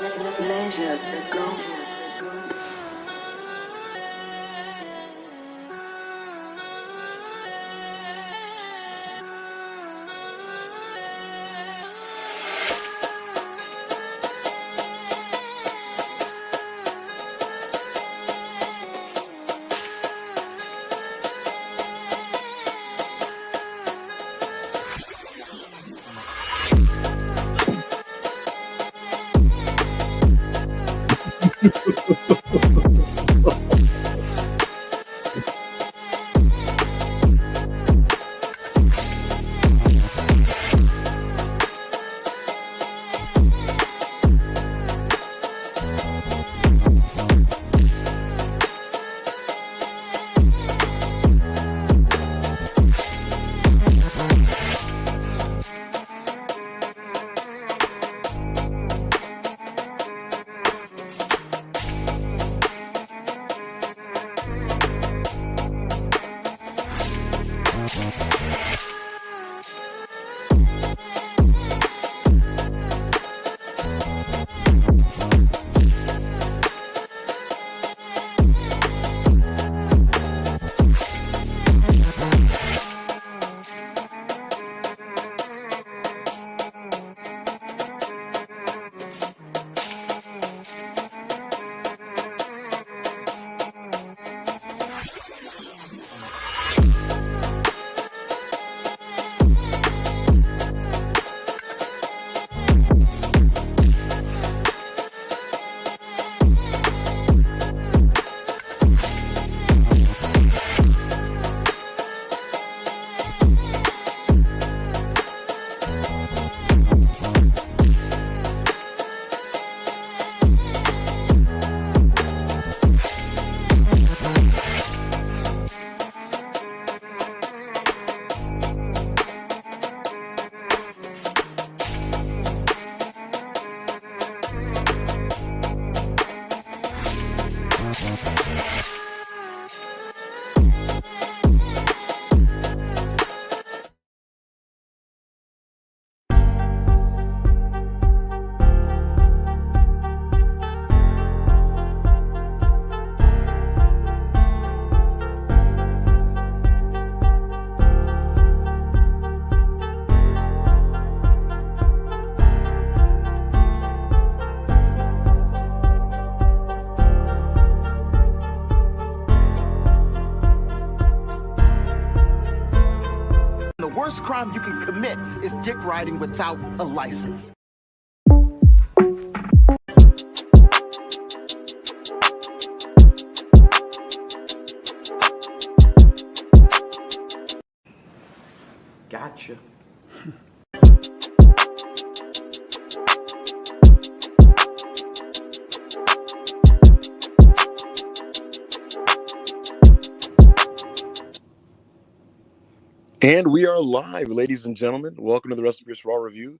Pleasure the go. The worst crime you can commit is dick riding without a license. Gotcha. And we are live, ladies and gentlemen. Welcome to the WrestlePurists Raw review.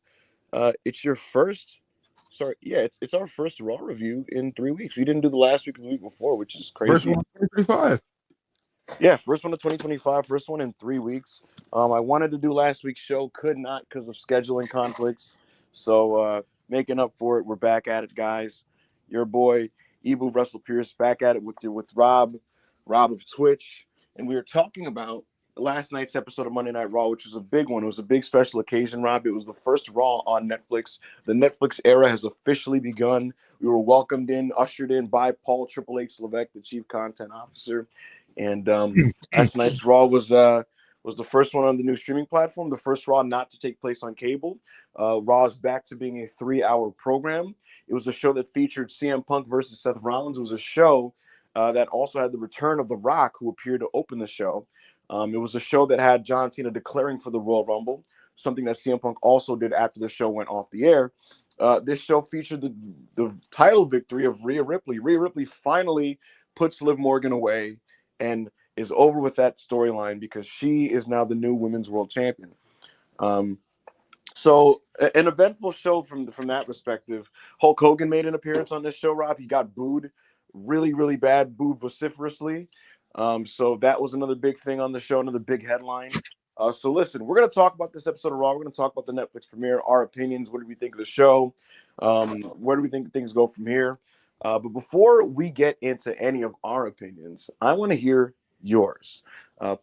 It's your first, it's our first Raw review in 3 weeks. We didn't do the last week or the week before, which is crazy. First one of 2025. Yeah, first one of 2025, first one in 3 weeks. I wanted to do last week's show, could not because of scheduling conflicts. So making up for it, we're back at it, guys. Your boy, Ebu WrestlePurists, back at it with Rob of Twitch. And we were talking about last night's episode of Monday Night Raw, which was a big one. It was a big special occasion, Rob. It was the first Raw on Netflix. The Netflix era has officially begun. We were welcomed in, ushered in by Paul Triple H Levesque, the Chief Content Officer. And last night's Raw was the first one on the new streaming platform, the first Raw not to take place on cable. Raw is back to being a 3-hour program. It was a show that featured CM Punk versus Seth Rollins. It was a show that also had the return of The Rock, who appeared to open the show. It was a show that had John Cena declaring for the Royal Rumble, something that CM Punk also did after the show went off the air. This show featured the title victory of Rhea Ripley. Rhea Ripley finally puts Liv Morgan away and is over with that storyline because she is now the new Women's World Champion. So an eventful show from that perspective. Hulk Hogan made an appearance on this show, Rob. He got booed really, really bad, booed vociferously. So that was another big thing on the show, another big headline. So listen, we're going to talk about this episode of Raw. We're going to talk about the Netflix premiere, our opinions. What did we think of the show? Where do we think things go from here? But before we get into any of our opinions, I want to hear yours.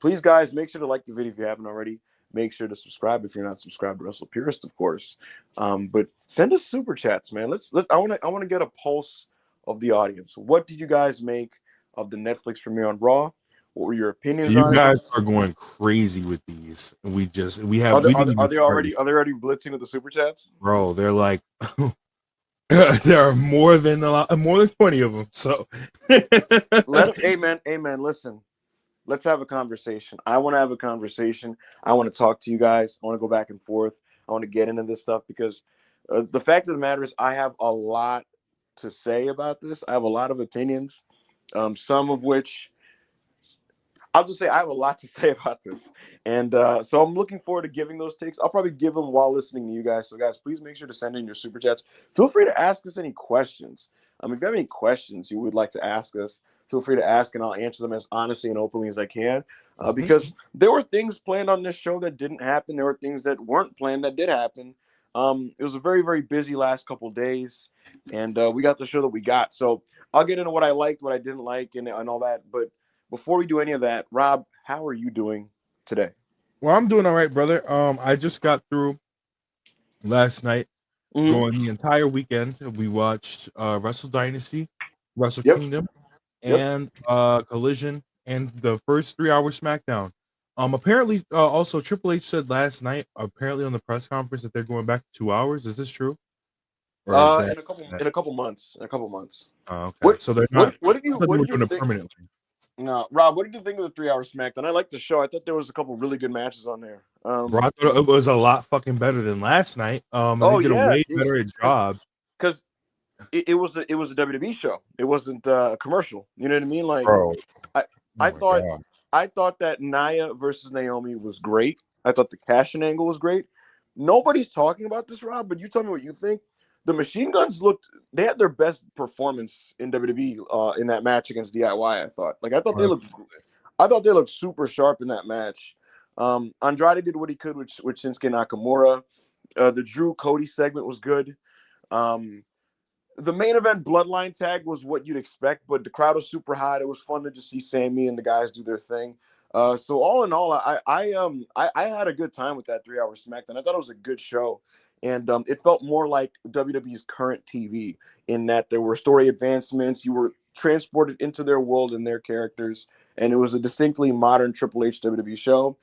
Please, guys, make sure to like the video if you haven't already. Make sure to subscribe if you're not subscribed to WrestlePurists, of course. But send us super chats, man. I want to get a pulse of the audience. What did you guys make of the Netflix premiere on Raw? What were your opinions You on it? guys are going crazy with these. We Are they, we are didn't they, are even they start, already are they already blitzing with the super chats? bro. They're like there are more than 20 of them. So Amen. Listen, let's have a conversation. I want to have a conversation. I want to talk to you guys. I want to go back and forth. I want to get into this stuff because the fact of the matter is, I have a lot to say about this. I have a lot of opinions, some of which I'll just say I have a lot to say about this. And so I'm looking forward to giving those takes. I'll probably give them while listening to you guys. So, guys, please make sure to send in your super chats. Feel free to ask us any questions. If you have any questions you would like to ask us, feel free to ask, and I'll answer them as honestly and openly as I can. Because there were things planned on this show that didn't happen. There were things that weren't planned that did happen. It was a very, very busy last couple of days, and we got the show that we got. So I'll get into what I liked, what I didn't like, and all that. But before we do any of that, Rob, how are you doing today? well, I'm doing all right, brother. I just got through last night, Mm-hmm. going the entire weekend. We watched Wrestle Dynasty, Wrestle Yep. Kingdom, Yep. and Collision, and the first 3 hour SmackDown. Apparently, also Triple H said last night, apparently on the press conference, that they're going back to 2 hours. Is this true, or is that? In a couple months. In a couple months. Oh, okay, What so they're what not. what did I you thought they what were did you doing it think? permanently. No, Rob, what did you think of the 3 hour SmackDown? I liked the show. I thought there was a couple really good matches on there. Bro, I thought it was a lot fucking better than last night. And they Oh did a yeah, way better job. because it was a WWE show. It wasn't a commercial. You know what I mean? Like Bro. I Oh I my thought god. I thought that Nia versus Naomi was great. I thought the cash-in angle was great. Nobody's talking about this, Rob, but you tell me what you think. The Machine Guns they had their best performance in WWE in that match against DIY. I thought, I thought they looked super sharp in that match. Andrade did what he could with Shinsuke Nakamura. The Drew Cody segment was good. Um, the main event Bloodline tag was what you'd expect, but the crowd was super hot. It was fun to just see Sammy and the guys do their thing. So all in all, I had a good time with that 3 hour SmackDown. I thought it was a good show, and it felt more like WWE's current TV in that there were story advancements. You were transported into their world and their characters, and it was a distinctly modern Triple H WWE show.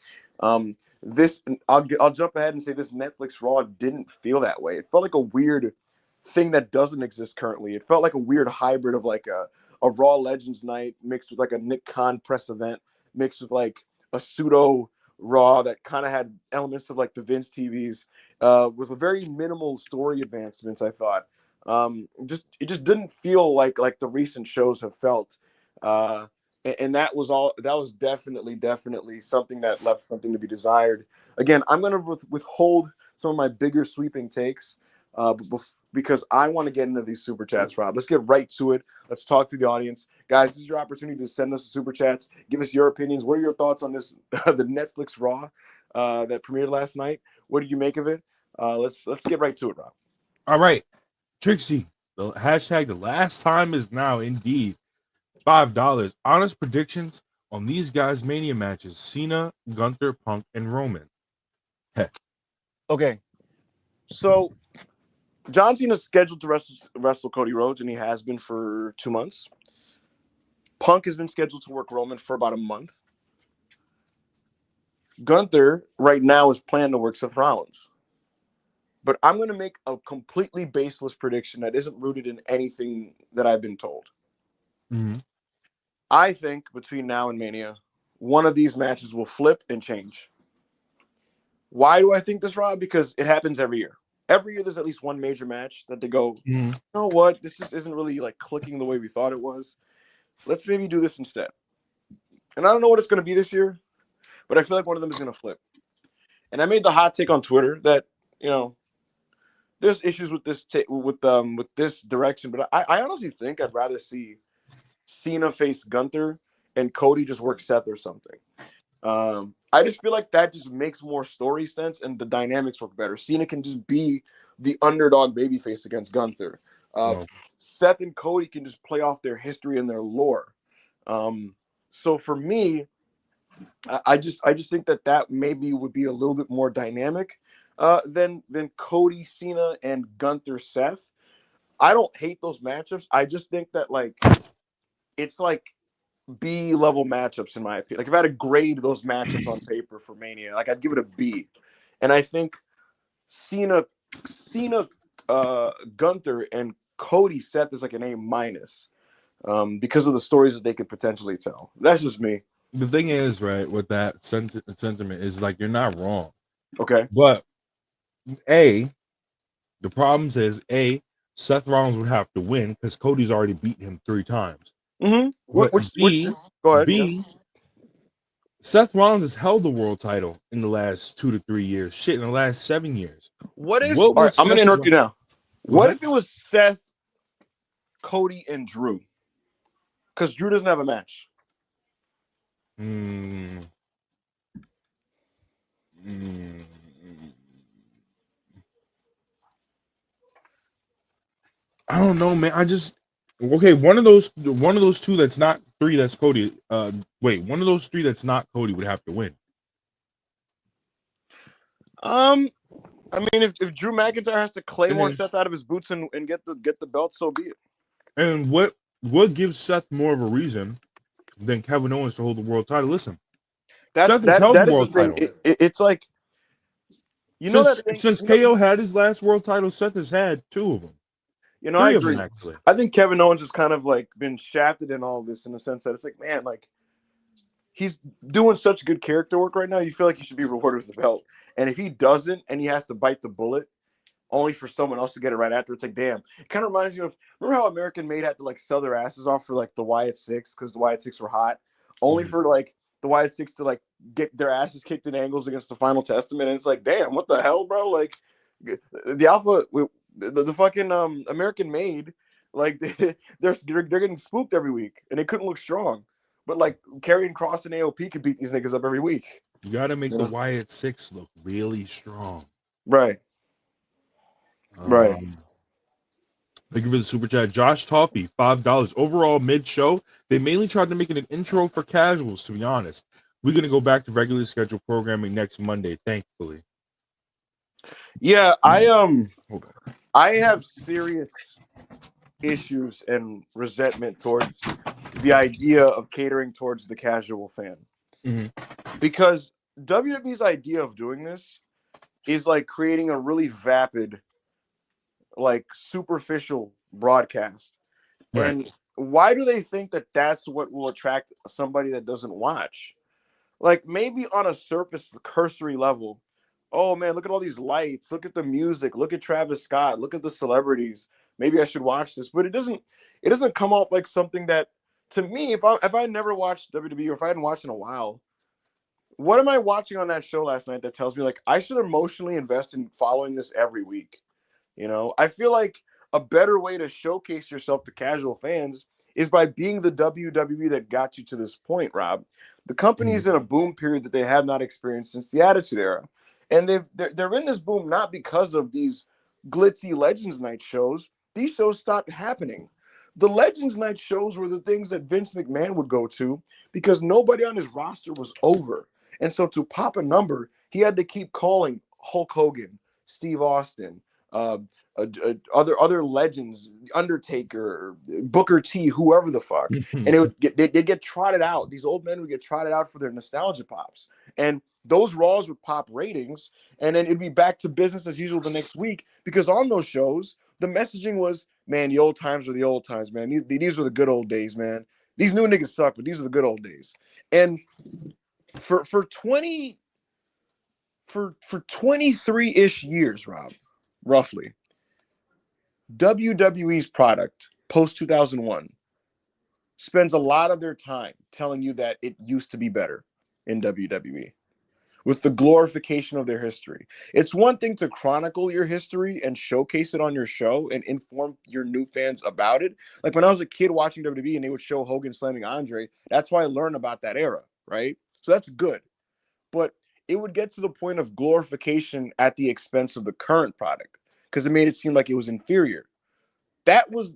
This I'll jump ahead and say this Netflix Raw didn't feel that way. It felt like a weird thing that doesn't exist currently. It felt like a weird hybrid of like a Raw Legends night mixed with like a Nick Khan press event mixed with like a pseudo Raw that kind of had elements of like the Vince TVs with a very minimal story advancements. I thought it just didn't feel like the recent shows have felt. And that was all. That was definitely something that left something to be desired. Again, I'm going to withhold some of my bigger sweeping takes because I want to get into these super chats, Rob. Let's get right to it. Let's talk to the audience. Guys, this is your opportunity to send us super chats. Give us your opinions. What are your thoughts on this, the Netflix Raw that premiered last night? What did you make of it? Let's get right to it, Rob. All right, Trixie. The hashtag the last time is now indeed $5. Honest predictions on these guys' Mania matches: Cena, Gunther, Punk, and Roman. Heh. Okay, so John Cena is scheduled to wrestle Cody Rhodes, and he has been for 2 months. Punk has been scheduled to work Roman for about a month. Gunther right now is planned to work Seth Rollins. But I'm going to make a completely baseless prediction that isn't rooted in anything that I've been told. Mm-hmm. I think between now and Mania, one of these matches will flip and change. Why do I think this, Rob? Because it happens every year. Every year there's at least one major match that they go, you know what? This just isn't really like clicking the way we thought it was. Let's maybe do this instead. And I don't know what it's going to be this year, but I feel like one of them is going to flip. And I made the hot take on Twitter that, there's issues with this with this direction, but I honestly think I'd rather see Cena face Gunther and Cody just work Seth or something. I just feel like that just makes more story sense and the dynamics work better. Cena can just be the underdog babyface against Gunther. Uh, Well, Seth and Cody can just play off their history and their lore. Um, so for me, I just think that maybe would be a little bit more dynamic than Cody, Cena, and Gunther, Seth. I don't hate those matchups. I just think that like it's like B level matchups in my opinion. Like if I had to grade those matchups on paper for Mania, like I'd give it a B. And I think Cena, Cena, Gunther, and Cody Seth is like an A minus because of the stories that they could potentially tell. That's just me. the thing is, right, with that sentiment is like you're not wrong, Okay. but a the problems is Seth Rollins would have to win because Cody's already beaten him 3 times. Mm-hmm. But Which? Go ahead. Yeah. B Seth Rollins has held the world title in the last 2 to 3 years. Shit, in the last 7 years. What if? What All would right, I'm gonna Seth? interrupt you now. Go What ahead. if it was Seth, Cody, and Drew? Because Drew doesn't have a match. Mm, mm, I don't know, man. I just okay. One of those two that's not three. That's Cody. Wait, one of those three that's not Cody would have to win. Um, I mean, if Drew McIntyre has to claymore And Seth out of his boots and get the belt, so be it. and what gives Seth more of a reason than Kevin Owens to hold the world title? Listen, Seth has held That the is the world thing. title It's like you know that thing. since KO had his last world title. Seth has had 2 of them, I 3 of them agree. actually. I think Kevin Owens has kind of like been shafted in all this in the sense that it's like, man, like he's doing such good character work right now. You feel like he should be rewarded with the belt, and if he doesn't, and he has to bite the bullet, only for someone else to get it right after. It's like, damn. It kind of reminds you of remember how American Made had to like sell their asses off for like the Wyatt Six because the Wyatt Six were hot, only Mhm. for like the Wyatt Six to like get their asses kicked in angles against the Final Testament. And it's like, damn, what the hell, bro? Like the Alpha, the fucking American Made, like they're getting spooked every week, and they couldn't look strong. But like Karrion Kross and AOP could beat these niggas up every week. You got to make You the know? Wyatt Six look really strong. Right. Right. Um, Thank you for the super chat. Josh Toffee, $5. Overall, mid-show, they mainly tried to make it an intro for casuals, to be honest. We're going to go back to regularly scheduled programming next Monday, thankfully. Yeah, Hold on. I have serious issues and resentment towards the idea of catering towards the casual fan. Mhm. Because WWE's idea of doing this is like creating a really vapid, like superficial broadcast. Right. And why do they think that that's what will attract somebody that doesn't watch? Like maybe on a surface cursory level, oh man, look at all these lights, look at the music, look at Travis Scott, look at the celebrities. Maybe I should watch this, but it doesn't come off like something that to me, if I never watched WWE or if I hadn't watched in a while, what am I watching on that show last night that tells me like I should emotionally invest in following this every week? I feel like a better way to showcase yourself to casual fans is by being the WWE that got you to this point, Rob. The company Mhm. is in a boom period that they have not experienced since the Attitude Era. And they're in this boom not because of these glitzy Legends Night shows. These shows stopped happening. The Legends Night shows were the things that Vince McMahon would go to because nobody on his roster was over. And so to pop a number, he had to keep calling Hulk Hogan, Steve Austin, uh, other legends, Undertaker, Booker T, whoever the fuck, and they'd get trotted out. These old men would get trotted out for their nostalgia pops, and those Raws would pop ratings, and then it'd be back to business as usual the next week because on those shows the messaging was, man, the old times were the old times, man. These were the good old days, man. These new niggas suck, but these are the good old days. And for 20 for 23-ish years, Rob, roughly, WWE's product post 2001 spends a lot of their time telling you that it used to be better in WWE with the glorification of their history. It's one thing to chronicle your history and showcase it on your show and inform your new fans about it. Like when I was a kid watching WWE and they would show Hogan slamming Andre, that's why I learned about that era, right? So that's good. but it would get to the point of glorification at the expense of the current product because it made it seem like it was inferior. That was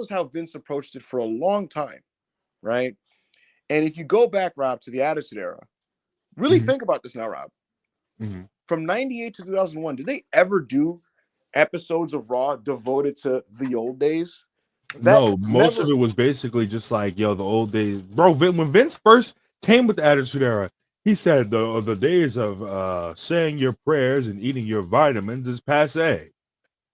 how Vince approached it for a long time, right? And if you go back, Rob, to the Attitude Era, really think about this now, Rob. From 98 to 2001, did they ever do episodes of Raw devoted to the old days? That No, most never. of it was basically just like, yo, the old days, bro. When Vince first came with the Attitude Era, he said the days of saying your prayers and eating your vitamins is passe.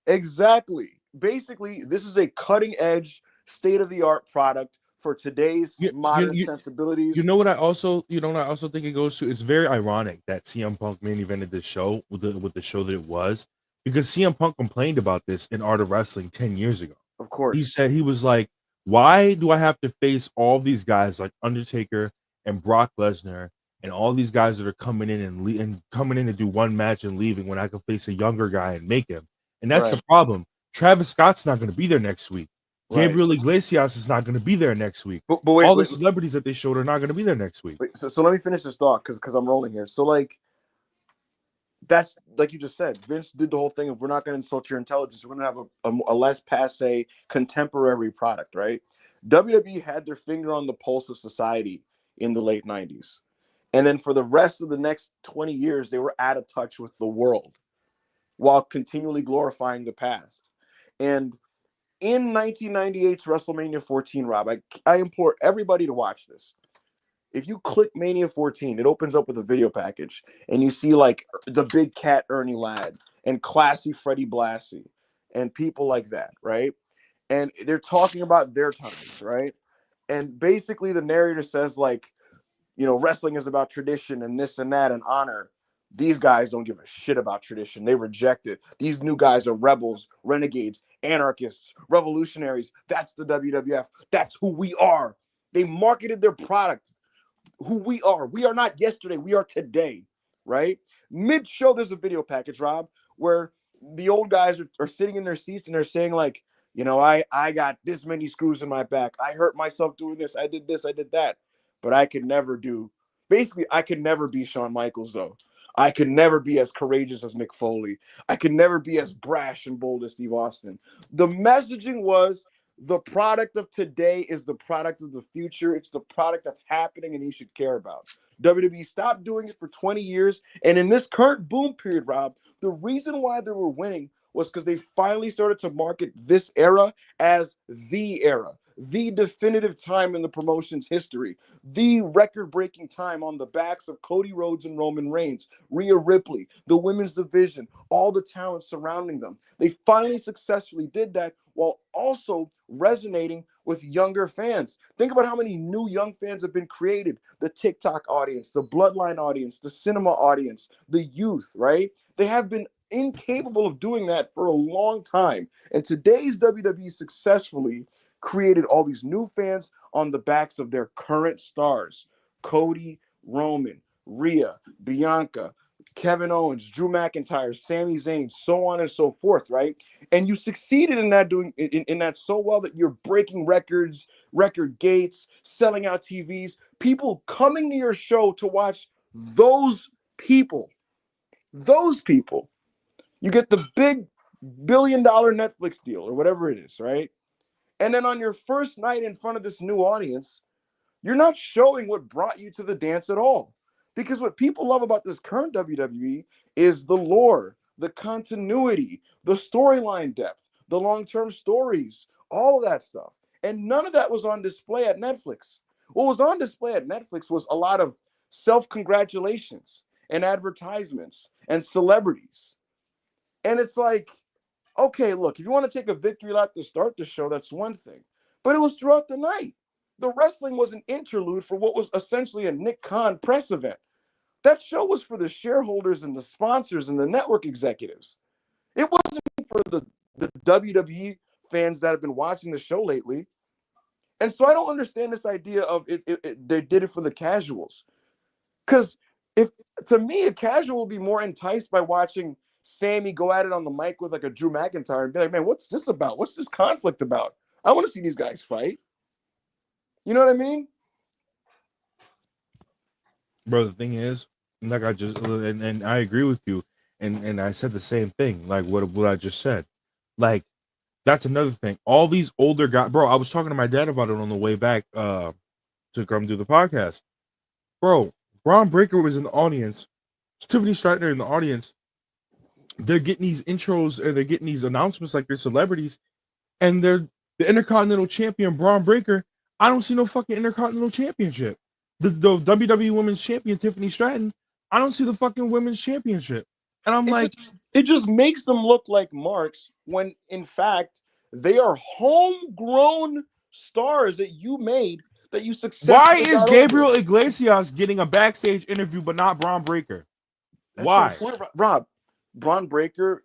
Exactly. Basically, this is a cutting edge, state of the art product for today's You, you, modern you, sensibilities. you know what I also, what I also think it goes to. It's very ironic that CM Punk main evented this show with the show that it was, because CM Punk complained about this in Art of Wrestling 10 years ago. Of He course. said, he was like, why do I have to face all these guys like Undertaker and Brock Lesnar and all these guys that are coming in and coming in to do one match and leaving when I can face a younger guy and make him? And that's Right. the problem. Travis Scott's not going to be there next week. Right. Gabriel Iglesias is not going to be there next week. But wait, All the wait, celebrities that they showed are not going to be there next week. wait. So let me finish this thought because I'm rolling here. So like that's like you just said, Vince did the whole thing of we're not going to insult your intelligence. We're going to have a less passe contemporary product, right? WWE had their finger on the pulse of society in the late 90s. And then for the rest of the next 20 years, they were out of touch with the world while continually glorifying the past. And in 1998's WrestleMania 14, Rob, I implore everybody to watch this. If you click Mania 14, it opens up with a video package, and you see like the big cat Ernie Ladd and classy Freddie Blassie and people like that, right? And they're talking about their times, right? And basically the narrator says like, wrestling is about tradition and this and that and honor. These guys don't give a shit about tradition. They reject it. These new guys are rebels, renegades, anarchists, revolutionaries. That's the WWF. That's who we are. They marketed their product. Who we are. We are not yesterday. We are today, right? Mid-show, there's a video package, Rob, where the old guys are sitting in their seats and they're saying like, I got this many screws in my back. I hurt myself doing this. I did this. I did that. But I could never I could never be Shawn Michaels, though. I could never be as courageous as Mick Foley. I could never be as brash and bold as Steve Austin. The messaging was the product of today is the product of the future. It's the product that's happening and you should care about. WWE stopped doing it for 20 years. And in this current boom period, Rob, the reason why they were winning was because they finally started to market this era as the era, the definitive time in the promotion's history, the record-breaking time on the backs of Cody Rhodes and Roman Reigns, Rhea Ripley, the women's division, all the talent surrounding them. They finally successfully did that while also resonating with younger fans. Think about how many new young fans have been created. The TikTok audience, the Bloodline audience, the cinema audience, the youth, right? They have been incapable of doing that for a long time. And today's WWE successfully created all these new fans on the backs of their current stars. Cody, Roman, Rhea, Bianca, Kevin Owens, Drew McIntyre, Sami Zayn, so on and so forth, right? And you succeeded in that in that so well that you're breaking records, record gates, selling out TVs, people coming to your show to watch those people. Those people. You get the big $1 billion Netflix deal or whatever it is, right? And then on your first night in front of this new audience, you're not showing what brought you to the dance at all. Because what people love about this current WWE is the lore, the continuity, the storyline depth, the long-term stories, all of that stuff. And none of that was on display at Netflix. What was on display at Netflix was a lot of self-congratulations and advertisements and celebrities. And it's like, okay, look, if you want to take a victory lap to start the show, that's one thing. But it was throughout the night. The wrestling was an interlude for what was essentially a Nick Khan press event. That show was for the shareholders and the sponsors and the network executives. It wasn't for the WWE fans that have been watching the show lately. And so I don't understand this idea of they did it for the casuals. Because if to me, a casual would be more enticed by watching Sammy go at it on the mic with like a Drew McIntyre and be like, man, what's this about? What's this conflict about? I want to see these guys fight. You know what I mean? Bro, the thing is, like I just and I agree with you, and I said the same thing, like what I just said. Like that's another thing. All these older guys, bro. I was talking to my dad about it on the way back to come do the podcast, bro. Braun Breaker was in the audience. Tiffany Stratton in the audience. They're getting these intros and they're getting these announcements like they're celebrities, and they're the Intercontinental Champion Braun Breaker. I don't see no fucking Intercontinental Championship. The WWE Women's Champion Tiffany Stratton. I don't see the fucking Women's Championship, and I'm It like, just it just makes them look like marks when in fact they are homegrown stars that you made that you why successfully is got over. Gabriel Iglesias getting a backstage interview but not Braun Breaker? That's my Why? point, Rob. Braun Breaker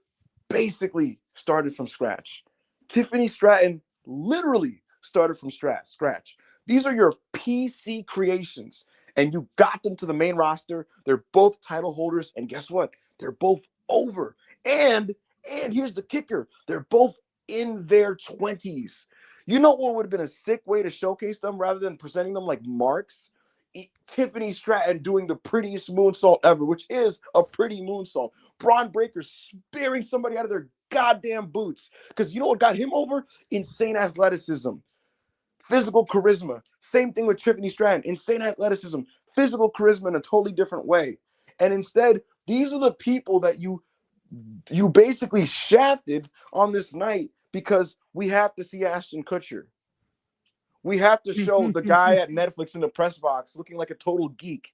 basically started from scratch. Tiffany Stratton literally started from scratch. These are your PC creations, and you got them to the main roster. They're both title holders, and guess what? They're both over. And here's the kicker: they're both in their 20s. You know what would have been a sick way to showcase them rather than presenting them like marks? Tiffany Stratton doing the prettiest moonsault ever, which is a pretty moonsault. Braun Breaker spearing somebody out of their goddamn boots. Because you know what got him over? Insane athleticism, physical charisma. Same thing with Tiffany Stratton. Insane athleticism, physical charisma in a totally different way. And instead, these are the people that you basically shafted on this night because we have to see Ashton Kutcher. We have to show the guy at Netflix in the press box looking like a total geek.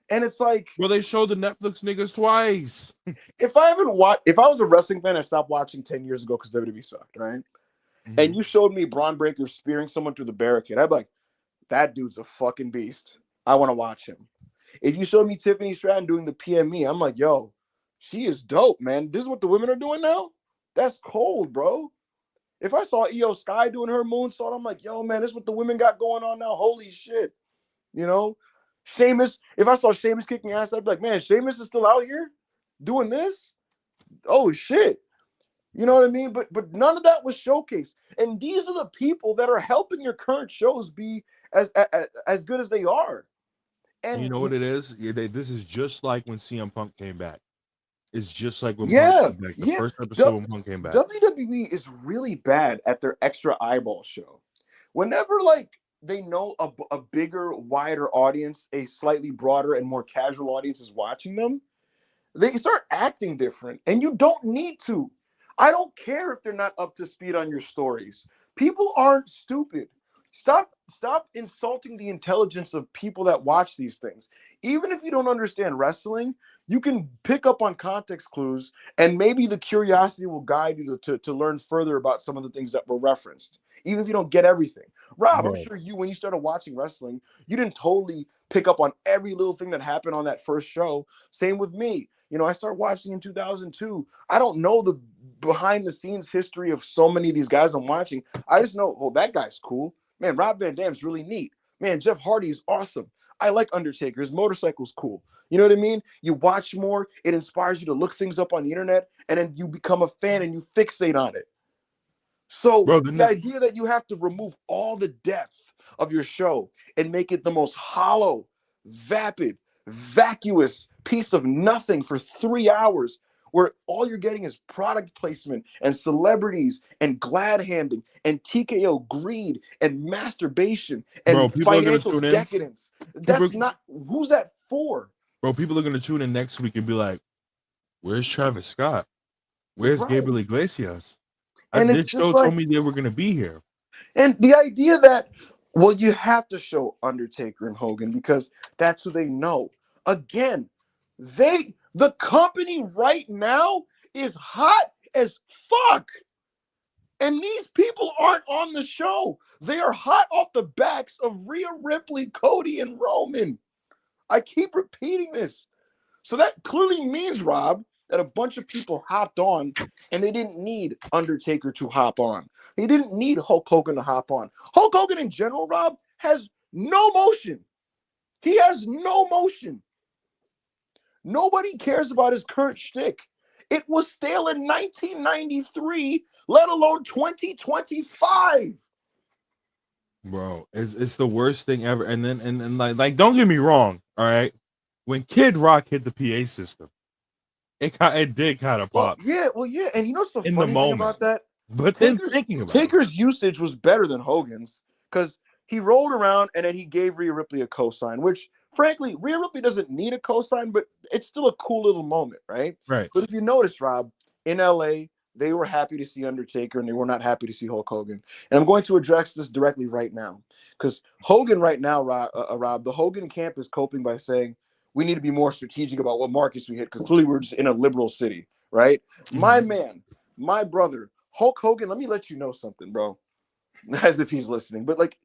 And it's like, Well, they showed the Netflix niggas twice. if I was a wrestling fan, I stopped watching 10 years ago because WWE sucked, right? And you showed me Braun Breaker spearing someone through the barricade, I'd be like, that dude's a fucking beast. I want to watch him. If you showed me Tiffany Stratton doing the PME, I'm like, yo, she is dope, man. This is what the women are doing now? That's cold, bro. If I saw Io Sky doing her moonsault, I'm like, yo, man, this is what the women got going on now. Holy shit. You know? Sheamus, if I saw Sheamus kicking ass, I'd be like, man, Sheamus is still out here doing this? Oh shit. You know what I mean? But none of that was showcased. And these are the people that are helping your current shows be as good as they are. And you And know what it is? This is just like when CM Punk came back. It's just like when Punk yeah, came back. The yeah. first episode when Punk came back. WWE is really bad at their extra eyeball show. Whenever like they know a bigger, wider audience, a slightly broader and more casual audience is watching them, they start acting different, and you don't need to. I don't care if they're not up to speed on your stories. People aren't stupid. Stop insulting the intelligence of people that watch these things. Even if you don't understand wrestling, you can pick up on context clues, and maybe the curiosity will guide you to learn further about some of the things that were referenced, even if you don't get everything. Rob, I'm Bro, sure when you started watching wrestling, you didn't totally pick up on every little thing that happened on that first show. Same with me. You know, I started watching in 2002. I don't know the behind the scenes history of so many of these guys I'm watching. I just know, oh, that guy's cool. Man, Rob Van Dam's really neat. Man, Jeff Hardy is awesome. I like Undertaker. His motorcycle's cool. You know what I mean? You watch more, it inspires you to look things up on the internet, and then you become a fan and you fixate on it. So bro, the idea that you have to remove all the depth of your show and make it the most hollow, vapid, vacuous piece of nothing for 3 hours, where all you're getting is product placement and celebrities and glad handing and TKO greed and masturbation bro, and people are gonna financial tune in. decadence. People, That's not who's that for? bro, people are gonna tune in next week and be like, "Where's Travis Scott? Where's Right. Gabriel Iglesias? And This it's show just told like, me they were gonna be here." and the idea that, well, you have to show Undertaker and Hogan because that's who they know. Again, the company right now is hot as fuck. And these people aren't on the show. They are hot off the backs of Rhea Ripley, Cody, and Roman. I keep repeating this. So that clearly means, Rob, that a bunch of people hopped on and they didn't need Undertaker to hop on. They didn't need Hulk Hogan to hop on. Hulk Hogan in general, Rob, has no motion. He has no motion. Nobody cares about his current shtick. It was stale in 1993, let alone 2025. Bro, it's the worst thing ever. And then and like don't get me wrong, all right. when Kid Rock hit the PA system, it did kind of pop yeah, and you know what's the in the funny thing moment. about that? But then thinking about it, Taker's usage was better than Hogan's because he rolled around and then he gave Rhea Ripley a cosign, which frankly, Rhea Ripley doesn't need a cosign, but it's still a cool little moment, right? right? But if you notice, Rob, in LA, they were happy to see Undertaker and they were not happy to see Hulk Hogan. And I'm going to address this directly right now because Hogan right now, Rob, the Hogan camp is coping by saying we need to be more strategic about what markets we hit because clearly we're just in a liberal city, right? My man, my brother, Hulk Hogan, let me let you know something, bro. As if he's listening, but like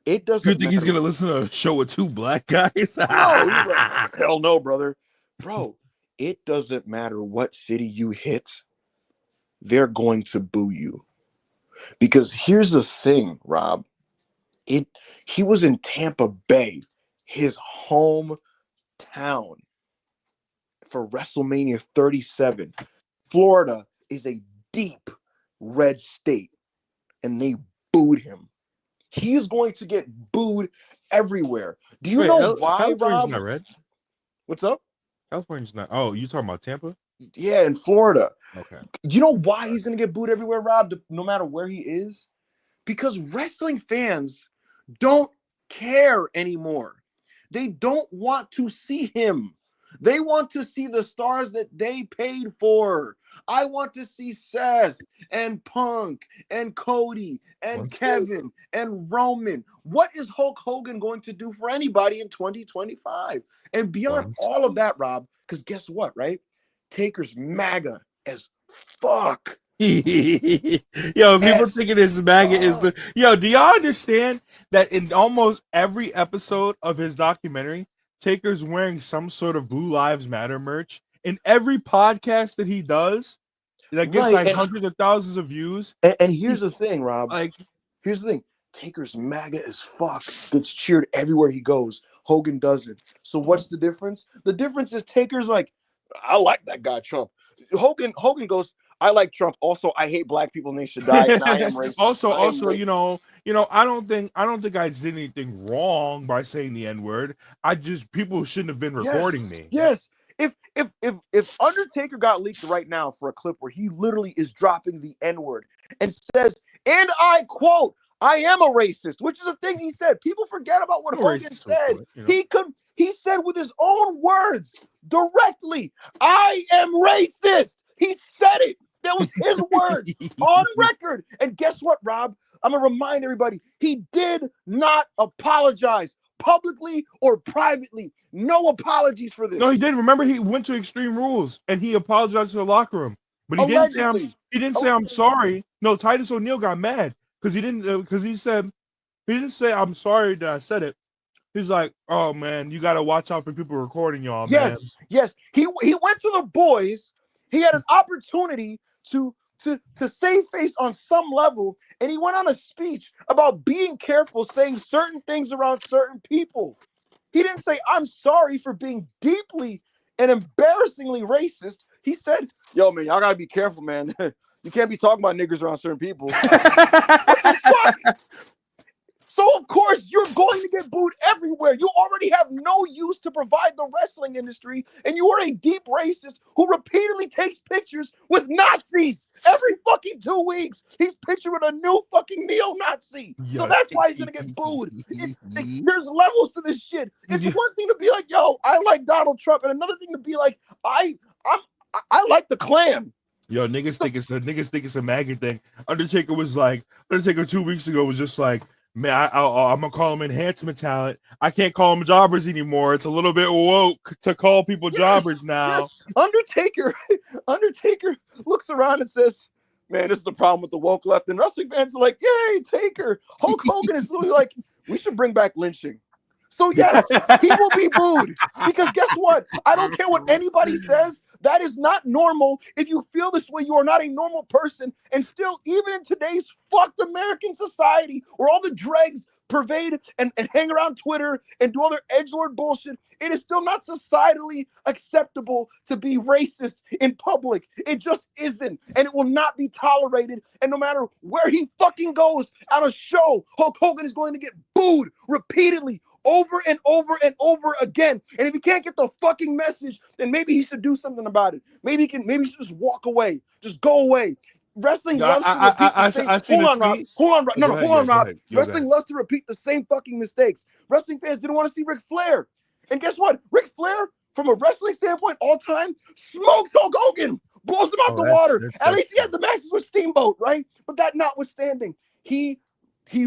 it Do you doesn't think matter. he's gonna listen to a show with two black guys? No, he's like, hell no, brother. Bro, it doesn't matter what city you hit, they're going to boo you. Because here's the thing, Rob. He was in Tampa Bay, his hometown, for WrestleMania 37. Florida is a deep red state, and they booed him. He is going to get booed everywhere. Do you know why, California's Rob? not red. What's up? California's not. Oh, you talking about Tampa? Yeah, in Florida. Okay. You know why he's going to get booed everywhere, Rob, no matter where he is? Because wrestling fans don't care anymore. They don't want to see him. They want to see the stars that they paid for. I want to see Seth and Punk and Cody and Kevin and Roman. What is Hulk Hogan going to do for anybody in 2025? And beyond all of that, Rob, because guess what, right? Taker's MAGA as fuck. Yo, people thinking his maggot is the yo. Do y'all understand that in almost every episode of his documentary, Taker's wearing some sort of Blue Lives Matter merch? In every podcast that he does, that gets like hundreds of thousands of views. And here's the thing, Rob. Like, here's the thing. Taker's MAGA as fuck. Gets cheered everywhere he goes. Hogan doesn't. So what's the difference? The difference is Taker's like, I like that guy Trump. Hogan goes, I like Trump. Also, I hate black people and they should die. And I am racist. also, you know, I don't think I did anything wrong by saying the N-word. People shouldn't have been recording me. Yes. If Undertaker got leaked right now for a clip where he literally is dropping the N-word and says, and I quote, I am a racist, which is a thing he said. People forget about what Hogan said. He said with his own words directly, I am racist. He said it. That was his words on record. And guess what, Rob? I'm going to remind everybody, he did not apologize publicly or privately. No apologies for this. No, he did. Remember, he went to Extreme Rules and he apologized to the locker room. But he didn't say I'm sorry. No, Titus O'Neil got mad because he didn't say I'm sorry that I said it. He's like, oh man, you got to watch out for people recording y'all, man. Yes. He went to the boys. He had an opportunity to save face on some level, and he went on a speech about being careful saying certain things around certain people. He didn't say, I'm sorry for being deeply and embarrassingly racist. He said, yo, man, y'all gotta be careful, man. You can't be talking about niggers around certain people. What the fuck? So, of course, you're going to get booed everywhere. You already have no use to provide the wrestling industry, and you are a deep racist who repeatedly takes pictures with Nazis every fucking 2 weeks. He's pictured with a new fucking neo-Nazi. So that's why he's going to get booed. There's levels to this shit. It's one thing to be like, yo, I like Donald Trump, and another thing to be like, I like the Klan. Yo, niggas think it's a MAGA thing. Undertaker 2 weeks ago was just like, man, I'm gonna call them enhancement talent. I can't call them jobbers anymore. It's a little bit woke to call people jobbers now. Yes. Undertaker looks around and says, man, this is the problem with the woke left. And wrestling fans are like, yay, Taker. Hulk Hogan is literally like, we should bring back lynching. So yes, he will be booed. Because guess what? I don't care what anybody says. That is not normal. If you feel this way, you are not a normal person. And still, even in today's fucked American society, where all the dregs pervade and hang around Twitter and do other edgelord bullshit, it is still not societally acceptable to be racist in public. It just isn't. And it will not be tolerated. And no matter where he fucking goes at a show, Hulk Hogan is going to get booed repeatedly over and over and over again. And if he can't get the fucking message, then maybe he should do something about it. Maybe he should just walk away. Just go away. Wrestling Yeah, loves to repeat the same. I seen Hold a on, Rob. tweet. Hold on, Rob. Oh, No, go no, ahead. hold Yeah, on, go Rob. ahead. Go Wrestling ahead. loves to repeat the same fucking mistakes. Wrestling fans didn't want to see Ric Flair. And guess what? Ric Flair, from a wrestling standpoint, all time, smokes Hulk Hogan, blows him out Oh, the water. At that's least he had the matches with Steamboat, right? But that notwithstanding, he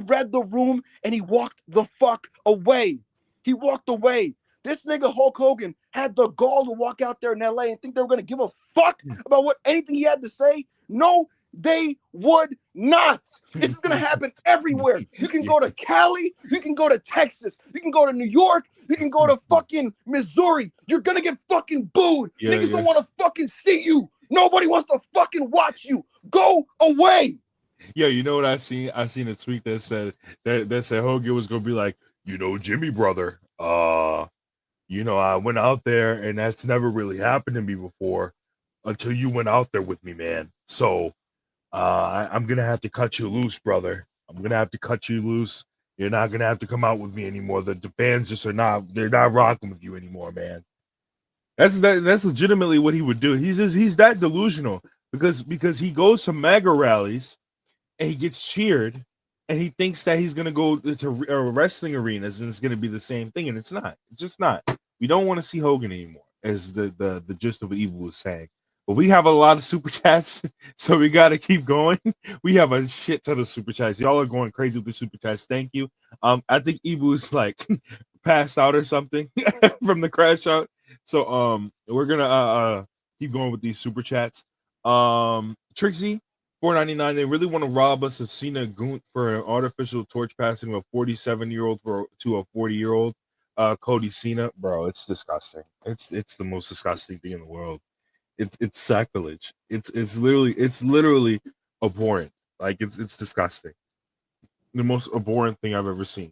read the room and he walked the fuck away. He walked away. This nigga Hulk Hogan had the gall to walk out there in LA and think they were going to give a fuck about what anything he had to say. No, they would not. This is going to happen everywhere. You can Yeah. go to Cali, you can go to Texas, you can go to New York, you can go to fucking Missouri. You're going to get fucking booed. Yeah, Niggas yeah. don't want to fucking see you. Nobody wants to fucking watch you. Go away. Yeah, you know what I seen? I seen a tweet that said Hogan was gonna be like, Jimmy brother. I went out there and that's never really happened to me before until you went out there with me, man. So I'm gonna have to cut you loose, brother. I'm gonna have to cut you loose. You're not gonna have to come out with me anymore. The fans just they're not rocking with you anymore, man. That's legitimately what he would do. He's that delusional because he goes to MAGA rallies and he gets cheered and he thinks that he's going to go to wrestling arenas and it's going to be the same thing, and it's not. It's just not. We don't want to see Hogan anymore, as the gist of what Evil was saying. But we have a lot of super chats, so we got to keep going. We have a shit ton of super chats. Y'all are going crazy with the super chats. Thank you. I think Evil is like passed out or something from the crash out. So we're gonna keep going with these super chats. Trixie, $4.99. They really want to rob us of Cena Gunt for an artificial torch passing of a 47-year-old to a 40-year-old. Cody Cena, bro, it's disgusting. It's the most disgusting thing in the world. It's sacrilege. It's literally abhorrent. Like it's disgusting. The most abhorrent thing I've ever seen.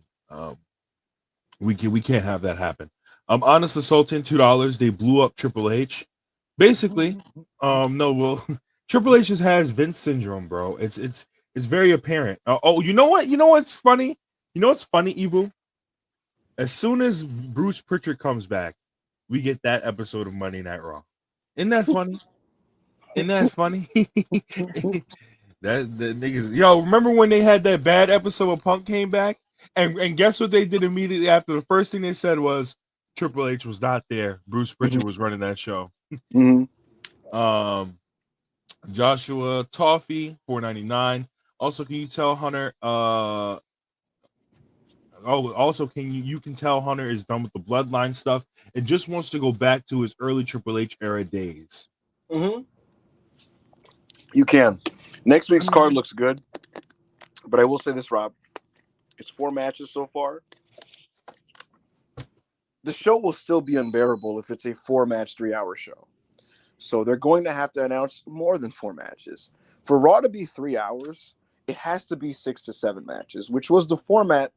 We can't have that happen. Honest Sultan, $2. They blew up Triple H. Basically, no, well, Triple H just has Vince syndrome, bro. It's very apparent. You know what? You know what's funny? You know what's funny, Ebu? As soon as Bruce Pritchard comes back, we get that episode of Monday Night Raw. Isn't that funny? Isn't that funny? That the niggas, yo, remember when they had that bad episode of Punk came back? And guess what they did immediately after? The first thing they said was Triple H was not there. Bruce Pritchard was running that show. Joshua Toffee, $4.99. Also, can you tell Hunter? Also, you can tell Hunter is done with the bloodline stuff and just wants to go back to his early Triple H era days. You can. Next week's card looks good, but I will say this, Rob. It's 4 matches so far. The show will still be unbearable if it's a 4-match, 3-hour show. So they're going to have to announce more than 4 matches. For Raw to be 3 hours, it has to be 6 to 7 matches, which was the format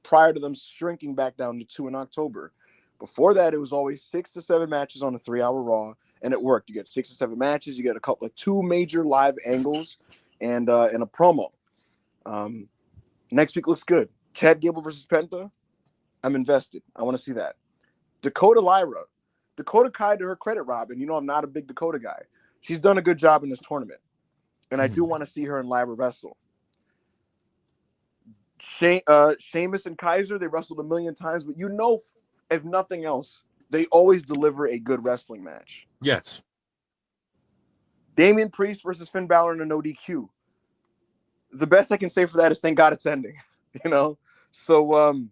prior to them shrinking back down to 2 in October. Before that, it was always 6 to 7 matches on a 3-hour Raw, and it worked. You get 6 to 7 matches, you get a couple, like 2 major live angles, and a promo. Next week looks good. Chad Gable versus Penta. I'm invested. I want to see that. Dakota Lyra. Dakota Kai, to her credit, Robin, you know I'm not a big Dakota guy. She's done a good job in this tournament. And I do want to see her and Lyra wrestle. Sheamus and Kaiser, they wrestled a million times, but if nothing else, they always deliver a good wrestling match. Yes. Damian Priest versus Finn Balor in an ODQ. The best I can say for that is thank God it's ending. So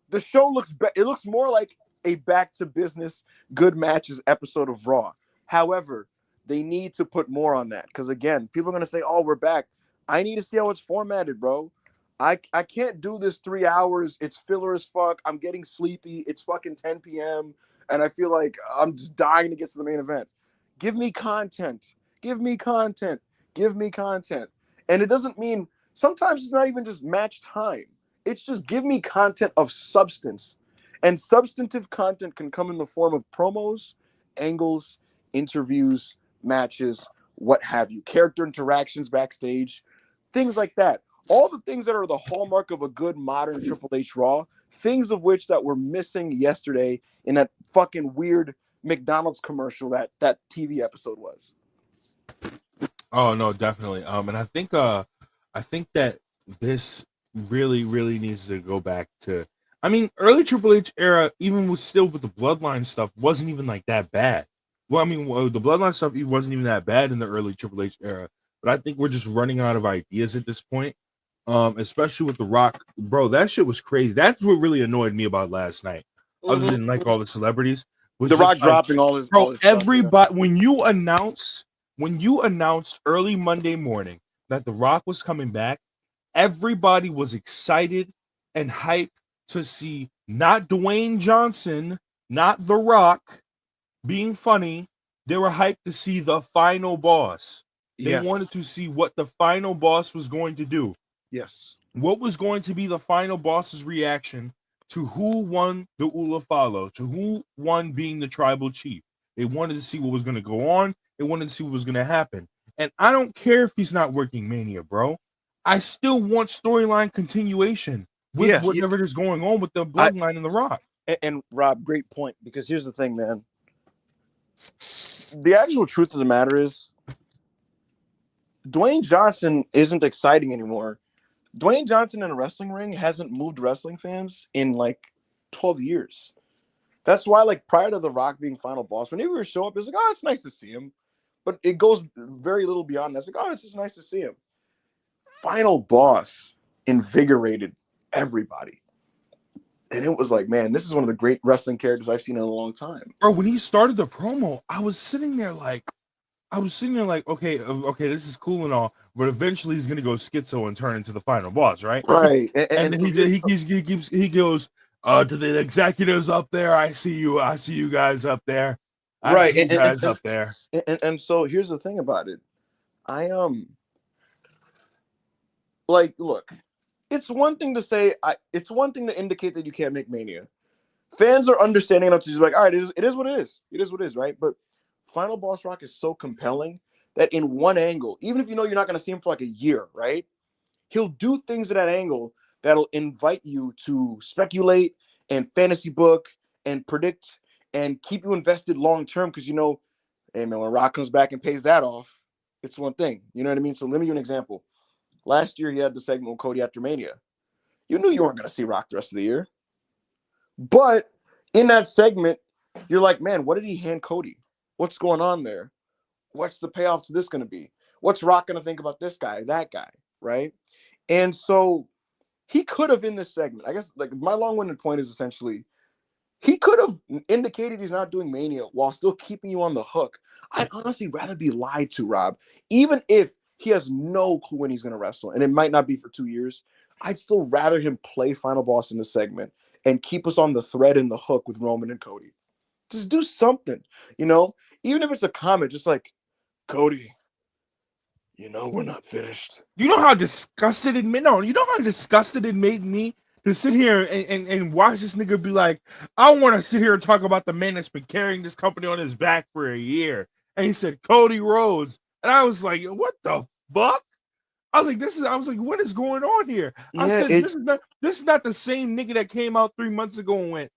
the show looks it looks more like a back to business good matches episode of Raw. However, they need to put more on that because again, people are gonna say, "Oh, we're back." I need to see how it's formatted, bro. I can't do this 3 hours. It's filler as fuck. I'm getting sleepy. It's fucking 10 p.m. and I feel like I'm just dying to get to the main event. Give me content. Give me content. Give me content. And it doesn't mean sometimes it's not even just match time. It's just give me content of substance. And substantive content can come in the form of promos, angles, interviews, matches, what have you, character interactions backstage, things like that. all the things that are the hallmark of a good modern Triple H Raw, things of which that were missing yesterday in that fucking weird McDonald's commercial that TV episode was. Oh no, definitely. And I think that this really needs to go back to. I mean, early Triple H era, even with the Bloodline stuff, wasn't even like that bad. Well, I mean, the Bloodline stuff it wasn't even that bad in the early Triple H era. But I think we're just running out of ideas at this point. Especially with The Rock, bro. That shit was crazy. That's what really annoyed me about last night. Other than like all the celebrities, was The just Rock like, dropping all his bro. stuff, Everybody, when you announced early Monday morning that The Rock was coming back, everybody was excited and hyped to see not Dwayne Johnson, not The Rock being funny. They were hyped to see the final boss. They Yes. wanted to see what the final boss was going to do. Yes. What was going to be the final boss's reaction to who won the Ula Follow, to who won being the tribal chief. They wanted to see what was going to go on. They wanted to see what was going to happen. And I don't care if he's not working Mania, bro. I still want storyline continuation with whatever is going on with the Bloodline and The Rock. And Rob, great point, because here's the thing, man. The actual truth of the matter is Dwayne Johnson isn't exciting anymore. Dwayne Johnson in a wrestling ring hasn't moved wrestling fans in like 12 years. That's why, like, prior to The Rock being final boss, whenever he would show up, it's like, oh, it's nice to see him. But it goes very little beyond that. It's like, oh, it's just nice to see him. Final boss invigorated everybody. And it was like, man, this is one of the great wrestling characters I've seen in a long time. Bro, when he started the promo, I was sitting there like, okay, this is cool and all, but eventually he's gonna go schizo and turn into the final boss, right? Right. And then he goes, to the executives up there, I see you guys up there. I see you guys up there. And so here's the thing about it. Like, look, it's one thing to say, it's one thing to indicate that you can't make Mania. Fans are understanding enough to just be like, all right, it is what it is. It is what it is, right? But Final Boss Rock is so compelling that in one angle, even if you know you're not going to see him for like a year, right? He'll do things at that angle that'll invite you to speculate and fantasy book and predict and keep you invested long term, because you know, hey man, when Rock comes back and pays that off, it's one thing. You know what I mean? So let me give you an example. Last year, he had the segment with Cody after Mania. You knew you weren't going to see Rock the rest of the year. But in that segment, you're like, man, what did he hand Cody? What's going on there? What's the payoff to this going to be? What's Rock going to think about this guy, that guy, right? And so he could have, in this segment, I guess, like, my long-winded point is essentially, he could have indicated he's not doing Mania while still keeping you on the hook. I'd honestly rather be lied to, Rob. Even if he has no clue when he's going to wrestle, and it might not be for 2 years, I'd still rather him play Final Boss in this segment and keep us on the thread and the hook with Roman and Cody. Just do something, you know? Even if it's a comment, just like, Cody, you know we're not finished. You know how disgusted it made me to sit here and watch this nigga be like, I want to sit here and talk about the man that's been carrying this company on his back for a year. And he said, Cody Rhodes. And I was like, what the fuck? I was like, what is going on here? Yeah, I said, this is not the same nigga that came out 3 months ago and went,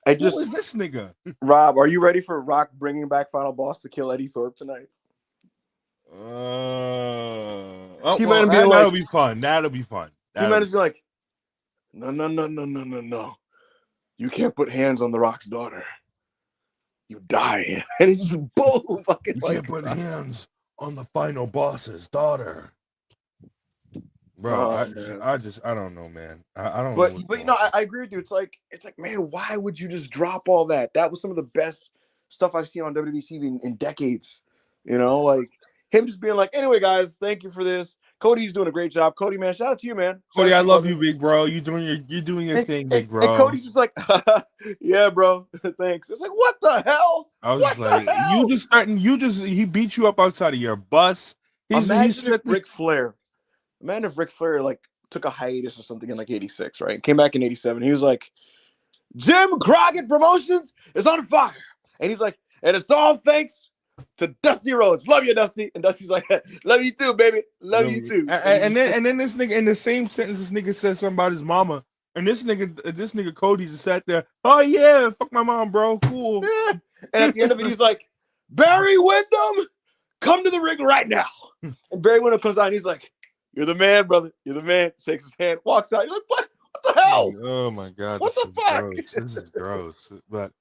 who is this nigga? Rob, are you ready for Rock bringing back Final Boss to kill Eddie Thorpe tonight? That'll be fun. That'll be fun. He might just be like, no. You can't put hands on The Rock's daughter. You die. And he just boom, fucking. You can't put hands on the final boss's daughter. Bro, I don't know, man. I don't know. But you know, I agree with you. It's like, man, why would you just drop all that? That was some of the best stuff I've seen on WWE TV in decades. You know, like him just being like, anyway, guys, thank you for this. Cody's doing a great job. Cody, man, shout out to you, man. Cody, I love you, big bro. You're doing your thing, big bro. And Cody's just like, yeah, bro, thanks. It's like, what the hell? I was like, he beat you up outside of your bus. Imagine if Ric Flair like took a hiatus or something in like 86, right? Came back in 87. He was like, Jim Crockett Promotions is on fire. And he's like, and it's all thanks to Dusty Rhodes. Love you, Dusty. And Dusty's like, love you too, baby. Love you too. And then this nigga in the same sentence, this nigga said something about his mama, and this nigga Cody just sat there. Oh yeah, fuck my mom, bro. Cool. And at the end of it, he's like, Barry Windham, come to the ring right now. And Barry Windham comes out and he's like, you're the man, brother. You're the man. Shakes his hand, walks out. You're like, what? What the hell? Oh my god. What the fuck? Gross. This is gross. But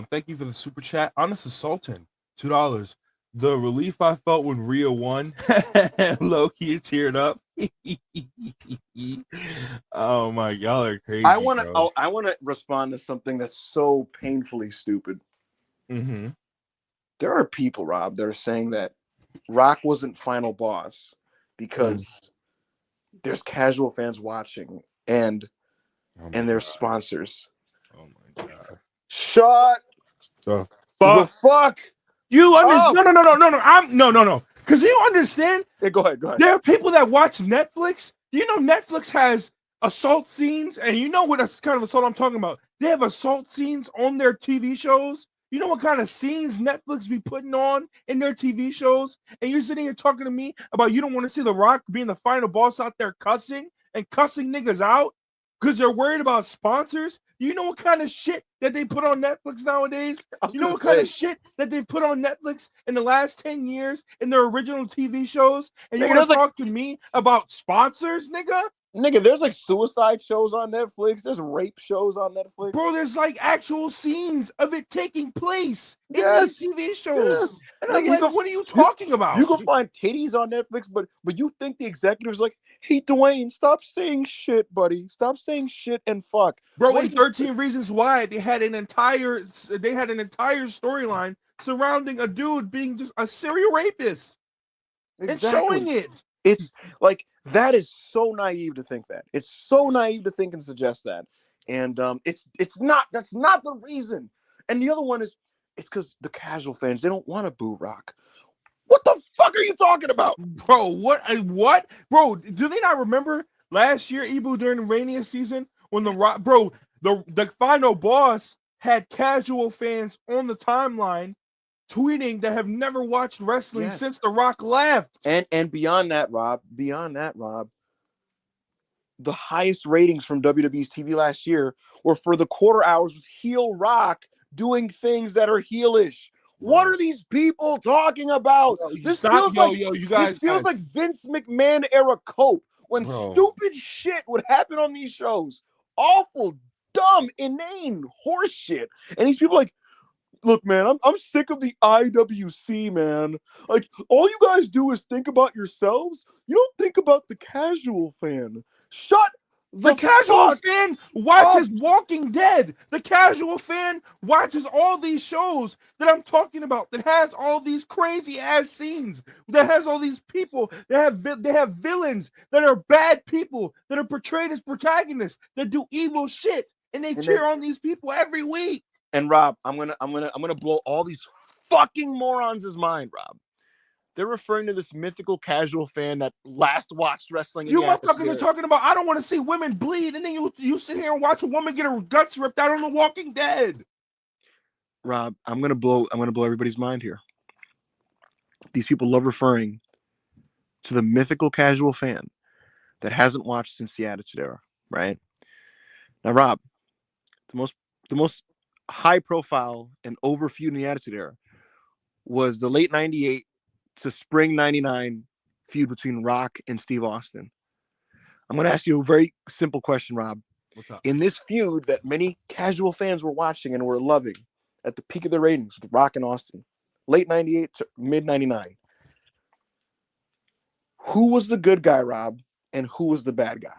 thank you for the super chat. Honest Sultan, $2. The relief I felt when Rhea won, low-key teared up. Oh my, y'all are crazy. I want to respond to something that's so painfully stupid. Mm-hmm. There are people, Rob, that are saying that Rock wasn't final boss because there's casual fans watching and there's sponsors. Oh my god! Shut the fuck. You understand? No. Because you understand? Yeah, go ahead. There are people that watch Netflix. You know, Netflix has assault scenes, and you know what kind of assault I'm talking about. They have assault scenes on their TV shows. You know what kind of scenes Netflix be putting on in their TV shows? And you're sitting here talking to me about you don't want to see The Rock being the final boss out there cussing niggas out because they're worried about sponsors? You know what kind of shit that they put on Netflix nowadays? You know what kind of shit that they put on Netflix in the last 10 years in their original TV shows? And you want to talk to me about sponsors, nigga? Nigga, there's like suicide shows on Netflix. There's rape shows on Netflix. Bro, there's like actual scenes of it taking place in these TV shows. Yes. And I'm like, what are you talking about? You can find titties on Netflix, but you think the executive's like, hey, Dwayne, stop saying shit, buddy. Stop saying shit and fuck. Bro, in 13 Reasons Why, they had an entire storyline surrounding a dude being just a serial rapist. Exactly. And showing it. It's like, that is so naive to think that. It's so naive to think and suggest that. And that's not the reason. And the other one is, it's because the casual fans, they don't want to boo Rock. What the fuck are you talking about? Bro, what? Bro, do they not remember last year, Ibu, during the Rainier season, when the Rock, bro, the final boss had casual fans on the timeline tweeting that have never watched wrestling since The Rock left. And beyond that, Rob, the highest ratings from WWE's TV last year were for the quarter hours with heel Rock doing things that are heelish. What are these people talking about? This feels like Vince McMahon era cope when stupid shit would happen on these shows. Awful, dumb, inane horse shit. And these people like, look, man, I'm sick of the IWC, man. Like, all you guys do is think about yourselves. You don't think about the casual fan. Shut the casual fan watches Walking Dead. The casual fan watches all these shows that I'm talking about that has all these crazy ass scenes, that has all these people that they have villains that are bad people that are portrayed as protagonists that do evil shit, and they cheer on these people every week. And Rob, I'm gonna blow all these fucking morons' mind, Rob. They're referring to this mythical casual fan that last watched wrestling. You motherfuckers are talking about, I don't want to see women bleed, and then you sit here and watch a woman get her guts ripped out on The Walking Dead. Rob, I'm gonna blow everybody's mind here. These people love referring to the mythical casual fan that hasn't watched since the Attitude Era, right? Now, Rob, the most high profile and over feud in the Attitude Era was the late 98 to spring 99 feud between Rock and Steve Austin. I'm going to ask you a very simple question, Rob. What's up? In this feud that many casual fans were watching and were loving at the peak of their ratings with Rock and Austin, late 98 to mid 99, who was the good guy, Rob, and who was the bad guy?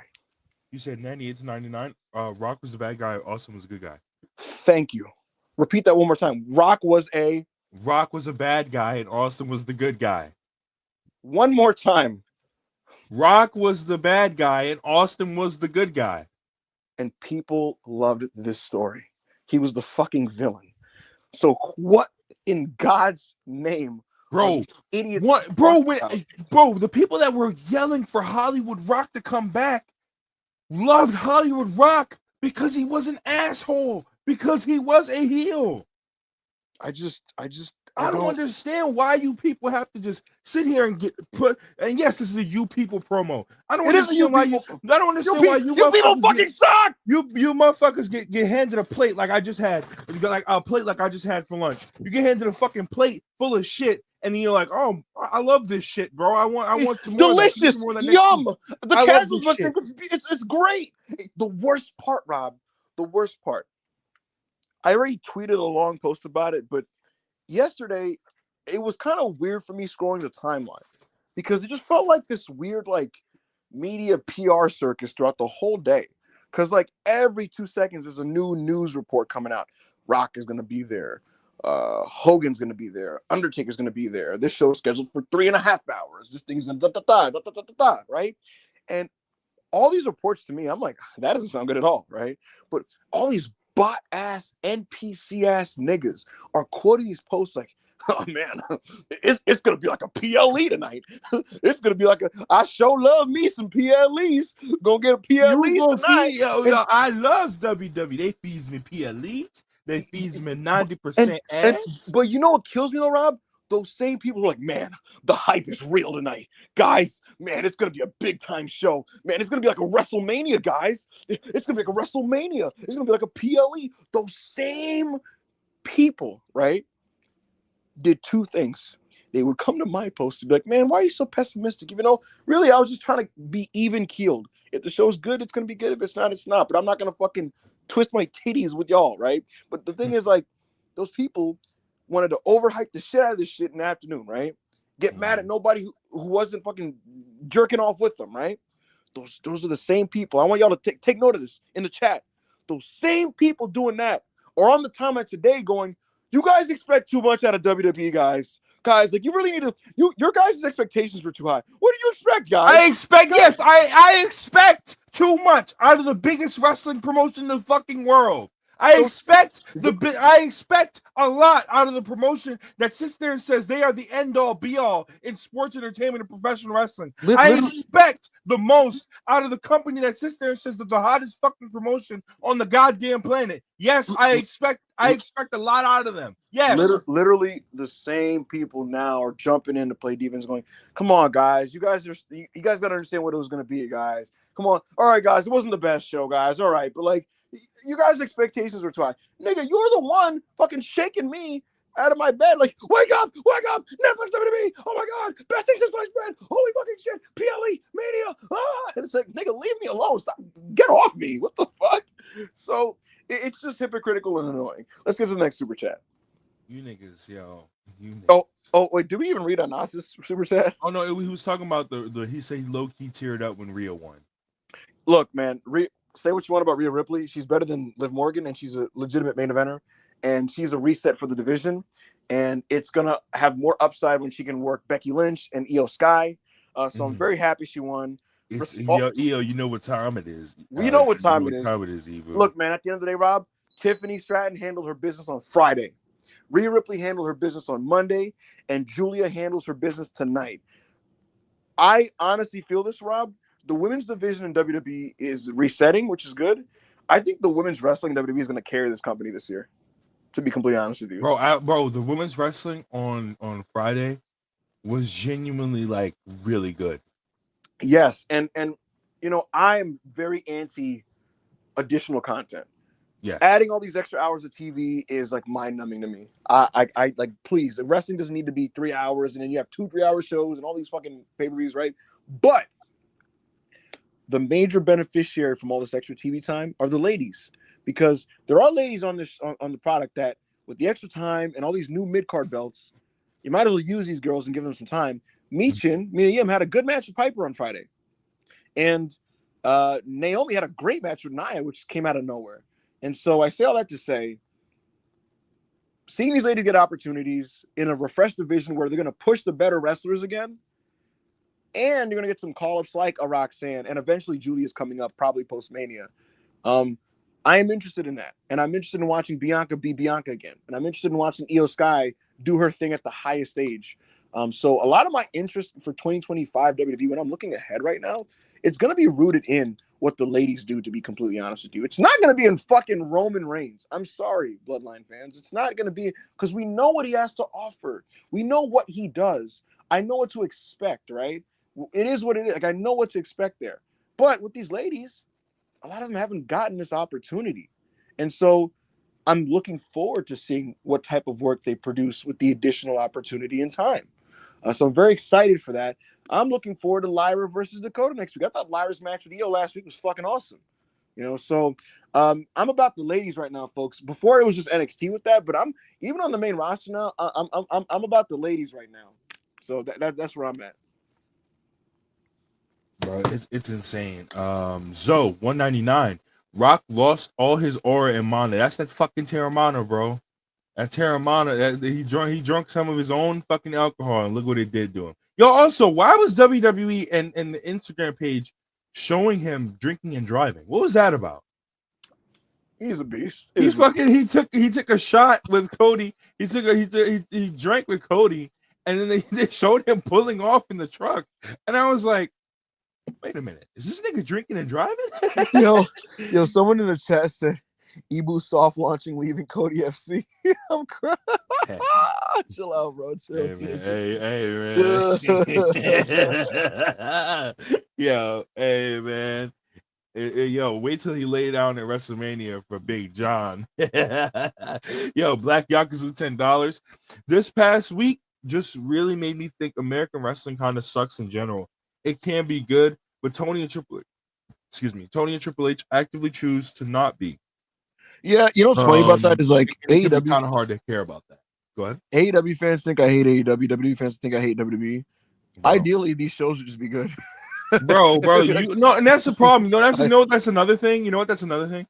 You said 98 to 99. Rock was the bad guy. Austin was the good guy. Thank you. Repeat that one more time. Rock was a bad guy and Austin was the good guy. One more time. Rock was the bad guy and Austin was the good guy. And people loved this story. He was the fucking villain. So what in God's name, bro? Idiots. What, bro? The people that were yelling for Hollywood Rock to come back loved Hollywood Rock because he was an asshole. Because he was a heel. I I don't understand why you people have to just sit here and get put. And yes, this is a you people promo. I don't understand why you. I don't understand why you people fucking suck. You motherfuckers get handed a plate like I just had. You got like a plate like I just had for lunch. You get handed a fucking plate full of shit, and then you're like, "Oh, I love this shit, bro. I want some more. Delicious, more of that yum. The casuals must shit. It's great. The worst part, Rob. The worst part. I already tweeted a long post about it, but yesterday it was kind of weird for me scrolling the timeline because it just felt like this weird like media PR circus throughout the whole day. Because like every 2 seconds there's a new news report coming out. Rock is gonna be there. Hogan's gonna be there. Undertaker's gonna be there. This show's scheduled for 3.5 hours. This thing's gonna right? And all these reports to me, I'm like, that doesn't sound good at all, right? But all these bot ass NPC ass niggas are quoting these posts like, oh man, it's gonna be like a PLE tonight. It's gonna be like I sure love me some PLEs. Gonna get a PLE tonight. Yo, I love WWE. They feeds me PLEs. They feeds me 90% ads. But you know what kills me though, Rob? Those same people are like, man, the hype is real tonight. Guys, man, it's going to be a big time show. Man, it's going to be like a WrestleMania, guys. It's going to be like a WrestleMania. It's going to be like a PLE. Those same people, right, did two things. They would come to my post and be like, man, why are you so pessimistic? Even though, really, I was just trying to be even keeled. If the show's good, it's going to be good. If it's not, it's not. But I'm not going to fucking twist my titties with y'all, right? But the thing is, like, those people wanted to overhype the shit out of this shit in the afternoon, right? Get mad at nobody who wasn't fucking jerking off with them, right? Those are the same people. I want y'all to take note of this in the chat. Those same people doing that are on the timeline today going, you guys expect too much out of WWE, guys. Guys, like you really need to. Your guys' expectations were too high. What did you expect, guys? I expect too much out of the biggest wrestling promotion in the fucking world. I expect a lot out of the promotion that sits there and says they are the end all be all in sports entertainment and professional wrestling. I expect the most out of the company that sits there and says that the hottest fucking promotion on the goddamn planet. Yes, I expect a lot out of them. Yes. Literally the same people now are jumping in to play defense going, come on, guys. You guys got to understand what it was going to be, guys. Come on. All right, guys. It wasn't the best show, guys. All right. But, like, you guys' expectations were too high. Nigga, you're the one fucking shaking me out of my bed. Like, wake up. Netflix WWE. Oh, my God. Best thing since sliced bread. Holy fucking shit. PLE. Mania. Ah. And it's like, nigga, leave me alone. Stop. Get off me. What the fuck? So it's just hypocritical and annoying. Let's get to the next super chat. You niggas, yo. You niggas. Oh, wait. Did we even read Anas's super chat? Oh, no. He was talking about he said he low-key teared up when Rhea won. Look, man. Say what you want about Rhea Ripley. She's better than Liv Morgan, and she's a legitimate main eventer. And she's a reset for the division. And it's going to have more upside when she can work Becky Lynch and Io Sky. So I'm very happy she won. Io, you know what time it is. We know what time it is. Evil. Look, man, at the end of the day, Rob, Tiffany Stratton handled her business on Friday. Rhea Ripley handled her business on Monday. And Julia handles her business tonight. I honestly feel this, Rob. The women's division in WWE is resetting, which is good. I think the women's wrestling in WWE is going to carry this company this year, to be completely honest with you. Bro, the women's wrestling on Friday was genuinely, like, really good. Yes, and you know, I'm very anti additional content. Yes. Adding all these extra hours of TV is, like, mind-numbing to me. I like, please, wrestling doesn't need to be 3 hours, and then you have 2 3-hour shows and all these fucking pay-per-views, right? But the major beneficiary from all this extra TV time are the ladies, because there are ladies on this on the product that with the extra time and all these new mid-card belts, you might as well use these girls and give them some time. Mia Yim had a good match with Piper on Friday, and Naomi had a great match with Nia, which came out of nowhere. And so I say all that to say, seeing these ladies get opportunities in a refreshed division where they're going to push the better wrestlers again, and you're going to get some call-ups like a Roxanne, and eventually Julia's coming up, probably post-Mania. I am interested in that. And I'm interested in watching Bianca be Bianca again. And I'm interested in watching Io Sky do her thing at the highest stage. So a lot of my interest for 2025 WWE, when I'm looking ahead right now, it's going to be rooted in what the ladies do, to be completely honest with you. It's not going to be in fucking Roman Reigns. I'm sorry, Bloodline fans. It's not going to be, because we know what he has to offer. We know what he does. I know what to expect, right? It is what it is. Like, I know what to expect there. But with these ladies, a lot of them haven't gotten this opportunity. And so I'm looking forward to seeing what type of work they produce with the additional opportunity and time. So I'm very excited for that. I'm looking forward to Lyra versus Dakota next week. I thought Lyra's match with Io last week was fucking awesome. So I'm about the ladies right now, folks. Before it was just NXT with that, but I'm even on the main roster now. I'm about the ladies right now. So that's where I'm at. Bro, it's insane. Zoe 199. Rock lost all his aura and mana. That's that fucking Terramana, bro. That Terramana, he drunk some of his own fucking alcohol, and look what it did to him. Yo, also, why was WWE and the Instagram page showing him drinking and driving? What was that about? He's a beast. He took a shot with Cody. He drank with Cody, and then they showed him pulling off in the truck, and I was like, wait a minute, is this nigga drinking and driving? yo, someone in the chat said Ibu soft launching leaving Cody FC. I'm crying. Hey. Chill out, bro. Chill. Man. Yo, hey, man. Yo, wait till he lay down at WrestleMania for Big John. Yo, Black Yakuza $10. This past week just really made me think American wrestling kind of sucks in general. It can be good, but Tony and Triple H actively choose to not be. Yeah, you know what's funny about that is like AEW kind of hard to care about that. Go ahead. AEW fans think I hate AEW. WWE fans think I hate WWE. Bro. Ideally, these shows would just be good. bro, and that's the problem. That's another thing. You know what? That's another thing.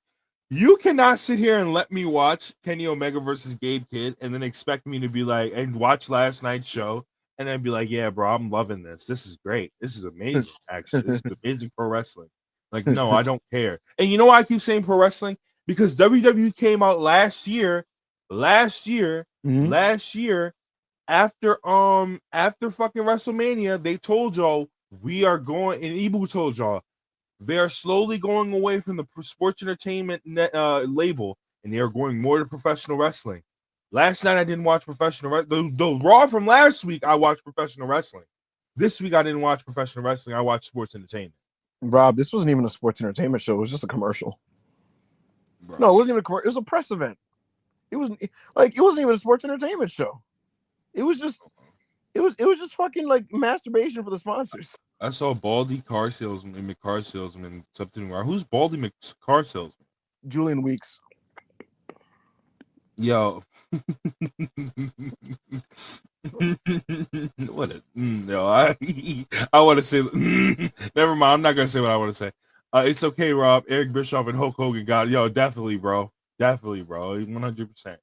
You cannot sit here and let me watch Kenny Omega versus Gabe Kidd and then expect me to be like, and watch last night's show and then be like, yeah, bro, I'm loving this. This is great. This is amazing. Actually, this is amazing pro wrestling. Like, no, I don't care. And you know why I keep saying pro wrestling? Because WWE came out last year after fucking WrestleMania, they told y'all we are going, and Ibu told y'all they are slowly going away from the sports entertainment label, and they are going more to professional wrestling. Last night I didn't watch professional wrestling. The Raw from last week I watched professional wrestling. This week I didn't watch professional wrestling. I watched sports entertainment. Rob, this wasn't even a sports entertainment show. It was just a commercial. Bro. No, it wasn't even a commercial. It was a press event. It wasn't even a sports entertainment show. It was just fucking like masturbation for the sponsors. I saw Baldy car salesman, something. Who's Baldy car salesman? Julian Weeks. Yo. I want to say never mind. I'm not gonna say what I want to say. It's okay, Rob. Eric Bischoff and Hulk Hogan got it. Yo, definitely, bro. 100%.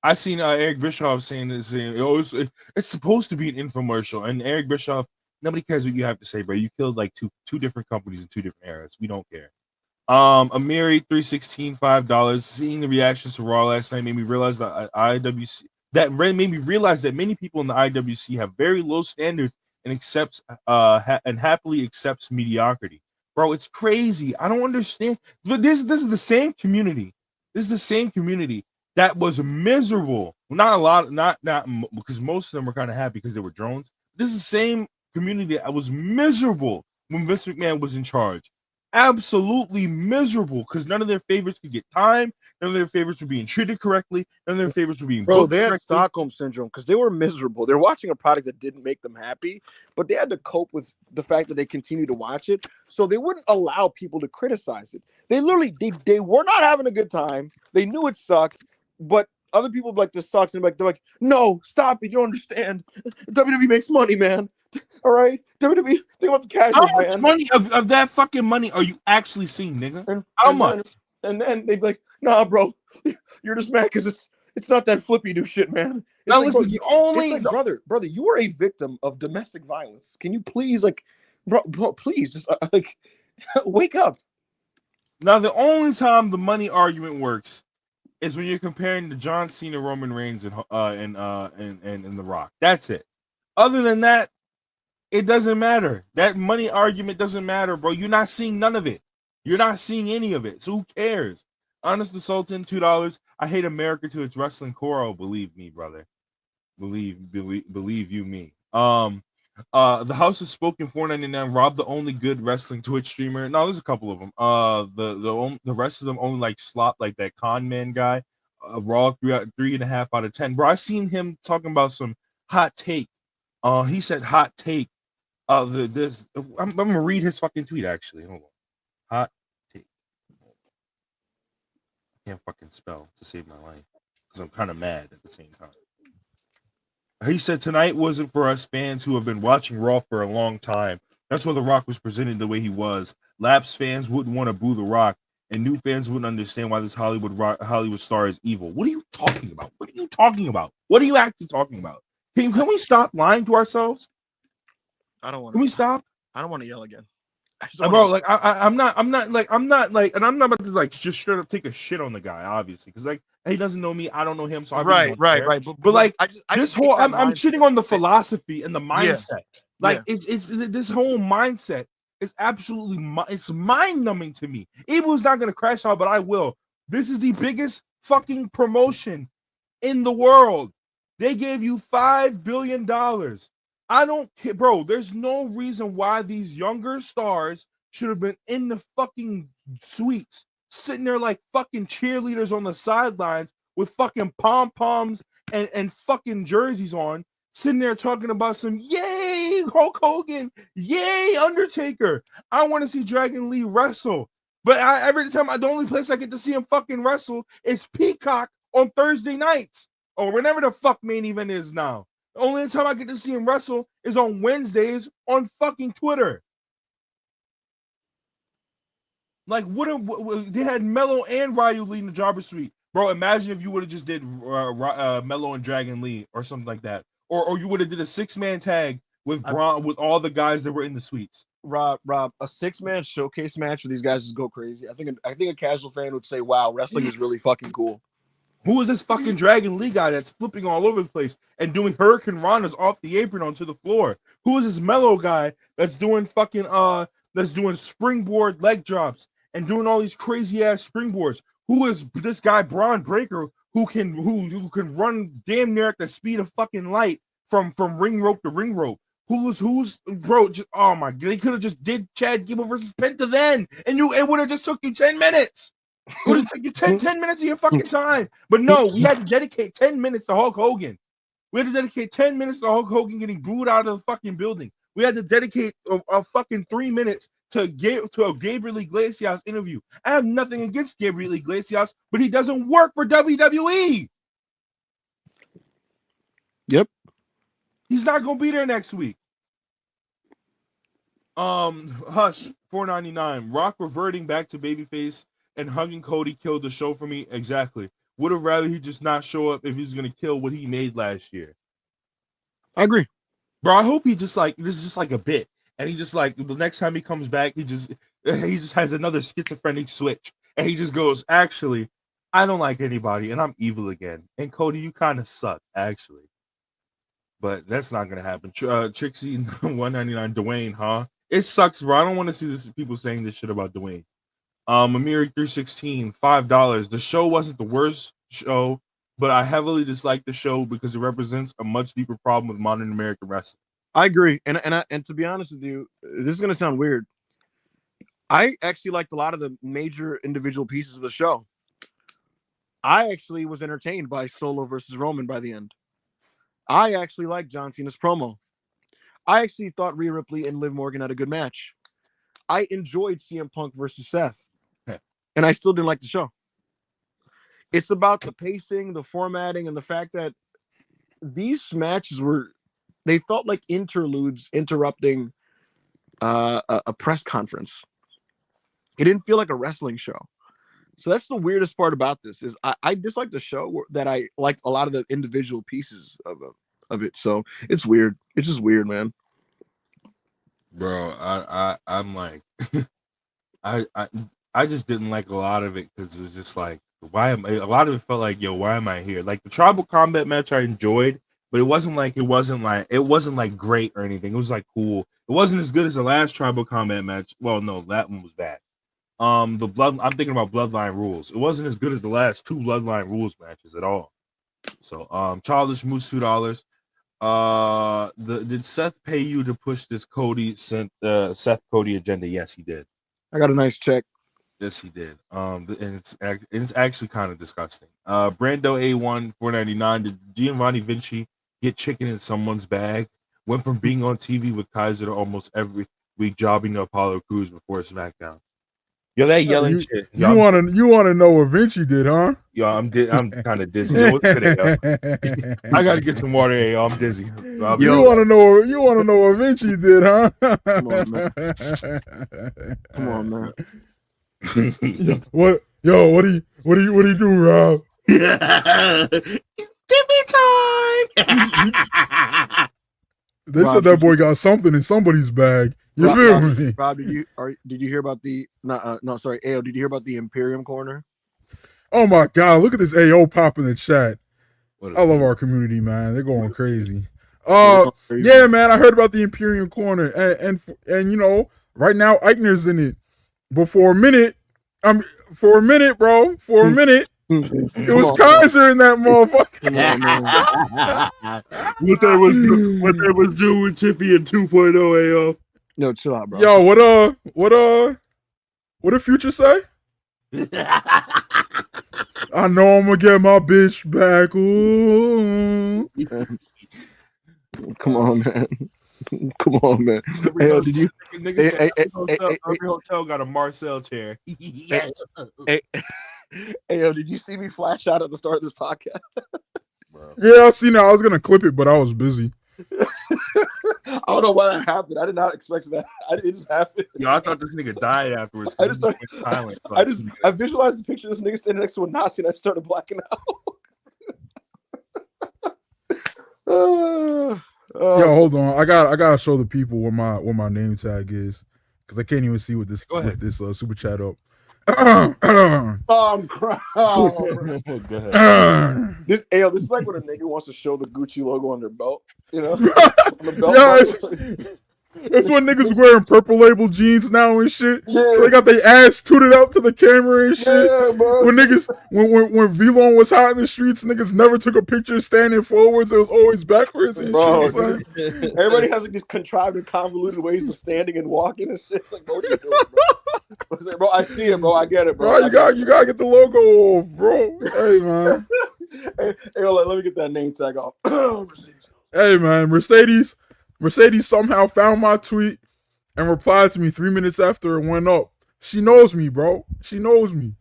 I seen Eric Bischoff saying this. It's supposed to be an infomercial, and Eric Bischoff, nobody cares what you have to say, bro. You killed like two different companies in two different eras. We don't care. Amiri 316 $5. Seeing the reactions to Raw last night made me realize that many people in the IWC have very low standards and happily accepts mediocrity. Bro, it's crazy. I don't understand. This is the same community. This is the same community that was miserable. Not a lot, not because most of them were kind of happy because they were drones. This is the same community that was miserable when Vince McMahon was in charge. Absolutely miserable because none of their favorites could get time. None of their favorites were being treated correctly. None of their favorites were being booked they had correctly. Stockholm syndrome because they were miserable. They're watching a product that didn't make them happy, but they had to cope with the fact that they continued to watch it, so they wouldn't allow people to criticize it. They literally they were not having a good time. They knew it sucked, but other people like, this sucks, and they're like, no, stop it, you don't understand. WWE makes money, man. All right, WWE, think about the cash. How much money of that fucking money are you actually seeing, nigga? How much? And then they'd be like, nah, bro, you're just mad because it's not that flippy do shit, man. Now like, listen, brother, you are a victim of domestic violence. Can you please, bro, please just wake up. Now the only time the money argument works is when you're comparing the John Cena, Roman Reigns, and The Rock. That's it. Other than that, it doesn't matter. That money argument doesn't matter, bro. You're not seeing none of it. You're not seeing any of it. So who cares? Honest the Sultan, $2. I hate America to its wrestling core. Oh, believe me, brother. Believe you me. The House has spoken, $4.99. Rob, the only good wrestling Twitch streamer. No, there's a couple of them. The rest of them only like slot like that con man guy. Raw 3.5 out of 10. Bro, I seen him talking about some hot take. He said hot take. I'm gonna read his fucking tweet actually. Hold on. Hot take. I can't fucking spell to save my life because I'm kind of mad at the same time. He said tonight wasn't for us fans who have been watching Raw for a long time. That's why The Rock was presented the way he was. Lapsed fans wouldn't want to boo The Rock, and new fans wouldn't understand why this Hollywood star is evil. What are you talking about? What are you talking about? What are you actually talking about? Can we stop lying to ourselves? I don't want. Can we stop? I don't want to yell again. Bro, like I'm not like, and I'm not about to like just straight up take a shit on the guy, obviously, because like he doesn't know me, I don't know him, so I really don't care. Right. But like I this just whole, hate that I'm mindset. shitting on the philosophy and the mindset. Like Yeah. it's this whole mindset is absolutely it's mind numbing to me. Abel's not gonna crash out, but I will. This is the biggest fucking promotion in the world. They gave you $5 billion. I don't care, bro. There's no reason why these younger stars should have been in the fucking suites, sitting there like fucking cheerleaders on the sidelines with fucking pom poms and fucking jerseys on, sitting there talking about some yay Hulk Hogan, yay Undertaker. I want to see Dragon Lee wrestle, but every time the only place I get to see him fucking wrestle is Peacock on Thursday nights or whenever the fuck main event is now. The only time I get to see him wrestle is on Wednesdays on fucking Twitter. Like, what they had Mello and Ryu leading the Jobber Suite. Bro, imagine if you would have just did Mello and Dragon Lee or something like that. Or you would have did a 6-man tag with Braun, with all the guys that were in the suites. Rob, a 6-man showcase match for these guys is go crazy. I think a casual fan would say, "Wow, wrestling is really fucking cool." Who is this fucking Dragon Lee guy that's flipping all over the place and doing Hurricane Ranas off the apron onto the floor? Who is this Mellow guy that's doing fucking that's doing springboard leg drops and doing all these crazy ass springboards? Who is this guy Braun Breaker who can run damn near at the speed of fucking light from ring rope to ring rope? Who's bro? Just, oh my god, they could have just did Chad Gable versus Penta then, and it would have just took you 10 minutes. It would have taken you 10 minutes of your fucking time. But no, we had to dedicate 10 minutes to Hulk Hogan. We had to dedicate 10 minutes to Hulk Hogan getting booed out of the fucking building. We had to dedicate a fucking 3 minutes to a Gabriel Iglesias interview. I have nothing against Gabriel Iglesias, but he doesn't work for WWE. Yep. He's not gonna be there next week. Hush, $4.99. Rock reverting back to babyface and hugging Cody killed the show for me. Exactly. Would have rather he just not show up if he's gonna kill what he made last year. I agree. Bro, I hope he just like this is just like a bit. And he just like the next time he comes back, he just has another schizophrenic switch. And he just goes, actually, I don't like anybody and I'm evil again. And Cody, you kind of suck, actually. But that's not gonna happen. Trixie 199, Dwayne, huh? It sucks, bro. I don't want to see this people saying this shit about Dwayne. Amiri 316, $5. The show wasn't the worst show, but I heavily dislike the show because it represents a much deeper problem with modern American wrestling. I agree, and to be honest with you, this is gonna sound weird. I actually liked a lot of the major individual pieces of the show. I actually was entertained by Solo versus Roman by the end. I actually liked John Cena's promo. I actually thought Rhea Ripley and Liv Morgan had a good match. I enjoyed CM Punk versus Seth, and I still didn't like the show. It's about the pacing, the formatting, and the fact that these matches they felt like interludes interrupting a press conference. It didn't feel like a wrestling show. So that's the weirdest part about this is I dislike the show that I liked a lot of the individual pieces of it. So it's weird. It's just weird, man. Bro, I'm like I just didn't like a lot of it because it was just like a lot of it felt like, yo, why am I here? Like the tribal combat match I enjoyed, but it wasn't like great or anything. It was like cool. It wasn't as good as the last Tribal Combat match. Well, no, that one was bad. I'm thinking about Bloodline Rules. It wasn't as good as the last 2 Bloodline Rules matches at all. So, Childish Moose $2. Did Seth pay you to push this Seth Cody agenda? Yes, he did. I got a nice check. Yes, he did. And it's actually kind of disgusting. Brando A1 $4.99. Did Giovanni Vinci get chicken in someone's bag? Went from being on TV with Kaiser to almost every week jobbing to Apollo Crews before SmackDown. Yo, that yelling shit. You want to know what Vinci did, huh? Yo, I'm kind of dizzy. Yo, I gotta get some water. Yo, I'm dizzy. You want to know what Vinci did, huh? Come on, man. What do you do, Rob? TV time. They said that boy got something in somebody's bag. You feel me? Rob, did you hear about the AO, did you hear about the Imperium corner? Oh my god, look at this AO pop in the chat. I love our community, man. They're going crazy. Yeah, man, I heard about the Imperium corner and you know, right now Eichner's in it. But for a minute, bro, it was Kaiser in that motherfucker. What they was doing Tiffy in 2.0 AO. No, chill out, bro. Yo, what did Future say? I know I'm gonna get my bitch back. Ooh. Come on, man. Hey, did you? Every hotel got a Marcel chair. Hey, did you see me flash out at the start of this podcast? Yeah, I seen that. I was gonna clip it, but I was busy. I don't know why that happened. I did not expect that. It just happened. Yo, I thought this nigga died afterwards. I just started silent. I visualized the picture of this nigga standing next to a Nazi, and I started blacking out. Yo, hold on. I gotta show the people what my name tag is because I can't even see what this super chat up. I'm crying. This is like when a nigga wants to show the Gucci logo on their belt, you know? On the belt it's when niggas wearing purple label jeans now and shit. Yeah. So they got their ass tooted out to the camera and shit. Yeah, bro. When V-Long was hot in the streets, niggas never took a picture standing forwards. It was always backwards and shit. Everybody has like these contrived and convoluted ways of standing and walking and shit. It's like, bro, what are you doing, bro? I say, bro, I see it, bro. I get it, bro. You gotta get the logo off, bro. Hey, man. hey, let me get that name tag off. Hey, man, Mercedes somehow found my tweet and replied to me 3 minutes after it went up. She knows me, bro. She knows me.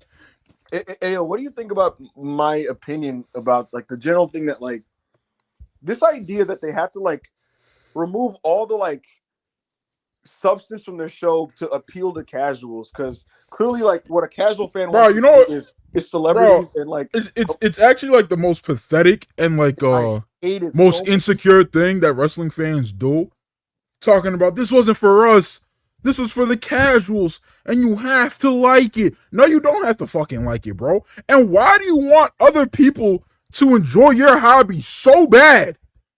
Hey, what do you think about my opinion about like the general thing that like this idea that they have to like remove all the like substance from their show to appeal to casuals? Because clearly, like what a casual fan bro, wants you know is celebrities, bro, and like it's actually like the most pathetic and like most insecure thing that wrestling fans do. Talking about this wasn't for us, this was for the casuals, and you have to like it. No, you don't have to fucking like it, bro. And why do you want other people to enjoy your hobby so bad,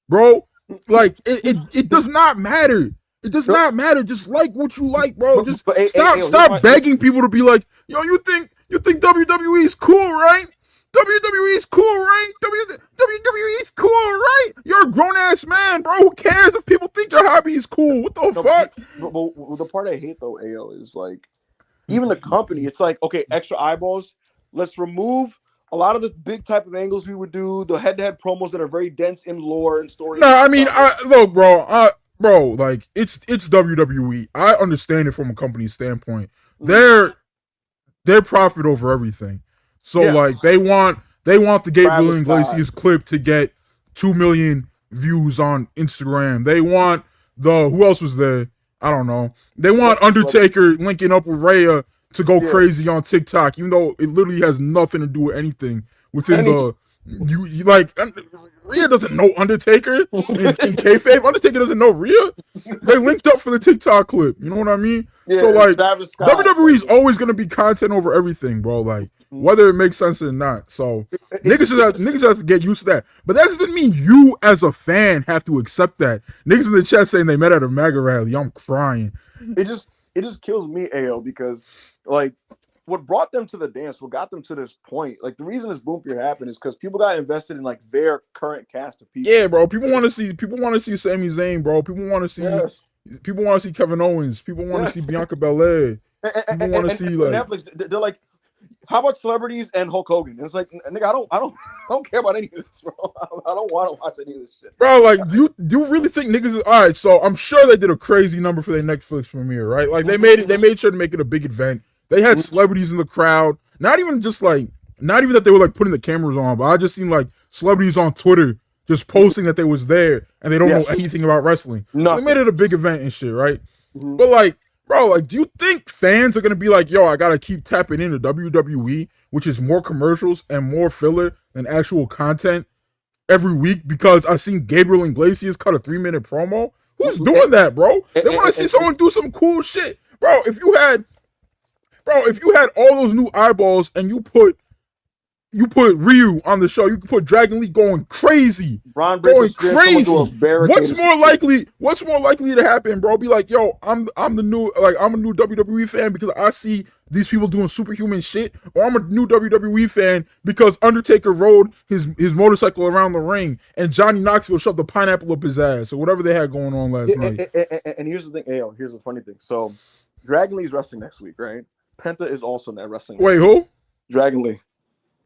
bro? Like it does not matter. It does not matter. Just like what you like, bro. Just stop begging people to be like, yo, you think WWE is cool, right? WWE is cool, right? WWE is cool, right? You're a grown ass man, bro. Who cares if people think your hobby is cool? What the fuck? But the part I hate though, AO, is like even the company. It's like, okay, extra eyeballs. Let's remove a lot of the big type of angles we would do. The head-to-head promos that are very dense in lore and story. No, I mean, look, bro. Bro, like it's WWE. I understand it from a company standpoint. They're profit over everything. So yes. Like they want the Gabriel Iglesias clip to get 2 million views on Instagram. They want who else was there? I don't know. They want Undertaker linking up with Rhea to go crazy on TikTok, even though it literally has nothing to do with anything within you like Rhea doesn't know Undertaker in kayfabe. Undertaker doesn't know Rhea. They linked up for the TikTok clip. You know what I mean? Yeah, so like WWE is like, always gonna be content over everything, bro. Like whether it makes sense or not. So niggas have to get used to that. But that doesn't mean you as a fan have to accept that. Niggas in the chat saying they met at a MAGA rally. I'm crying. It just kills me, AO, because like what brought them to the dance, what got them to this point, like the reason this boom period happened is because people got invested in like their current cast of people. Yeah, bro. People want to see Sami Zayn, bro. People want to see Kevin Owens. People want to see Bianca Belair. People want to see like Netflix. They're like, how about celebrities and Hulk Hogan? And it's like, nigga, I don't care about any of this, bro. I don't want to watch any of this shit, bro. Like, do you really think niggas? All right, so I'm sure they did a crazy number for their Netflix premiere, right? Like they made sure to make it a big event. They had celebrities in the crowd. Not even that they were like putting the cameras on, but I just seen like celebrities on Twitter just posting that they was there and they don't know anything about wrestling. So they made it a big event and shit, right? But like, bro, like, do you think fans are gonna be like, yo, I gotta keep tapping into WWE, which is more commercials and more filler than actual content every week because I seen Gabriel Iglesias cut a 3-minute promo? Who's doing that, bro? They want to see someone do some cool shit, bro. If you had all those new eyeballs and you put Ryu on the show, you could put Dragon Lee going crazy. Going crazy. What's more likely to happen, bro? Be like, yo, I'm a new WWE fan because I see these people doing superhuman shit, or I'm a new WWE fan because Undertaker rode his motorcycle around the ring and Johnny Knoxville shoved the pineapple up his ass or whatever they had going on last night. And here's the thing, AO, here's the funny thing. So Dragon Lee's wrestling next week, right? Penta is also not wrestling. Wait, who? Dragon Lee.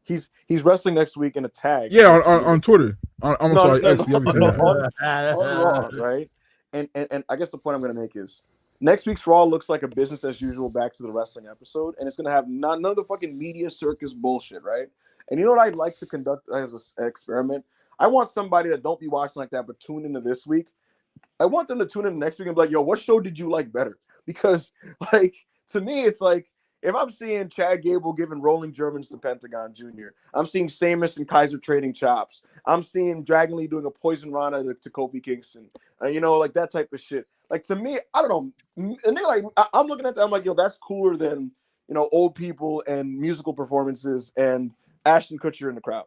He's wrestling next week in a tag. Yeah, on Twitter. X, everything. On Raw, right? And I guess the point I'm going to make is next week's Raw looks like a business as usual back to the wrestling episode, and it's going to have none of the fucking media circus bullshit, right? And you know what I'd like to conduct as an experiment? I want somebody that don't be watching like that but tune into this week. I want them to tune in next week and be like, yo, what show did you like better? Because, like, to me, it's like, if I'm seeing Chad Gable giving rolling Germans to Pentagon Jr., I'm seeing Sheamus and Kaiser trading chops. I'm seeing Dragon Lee doing a poison Rana to Kofi Kingston. Like that type of shit. Like, to me, I don't know. And they're like, I'm looking at that. I'm like, yo, that's cooler than, old people and musical performances and Ashton Kutcher in the crowd.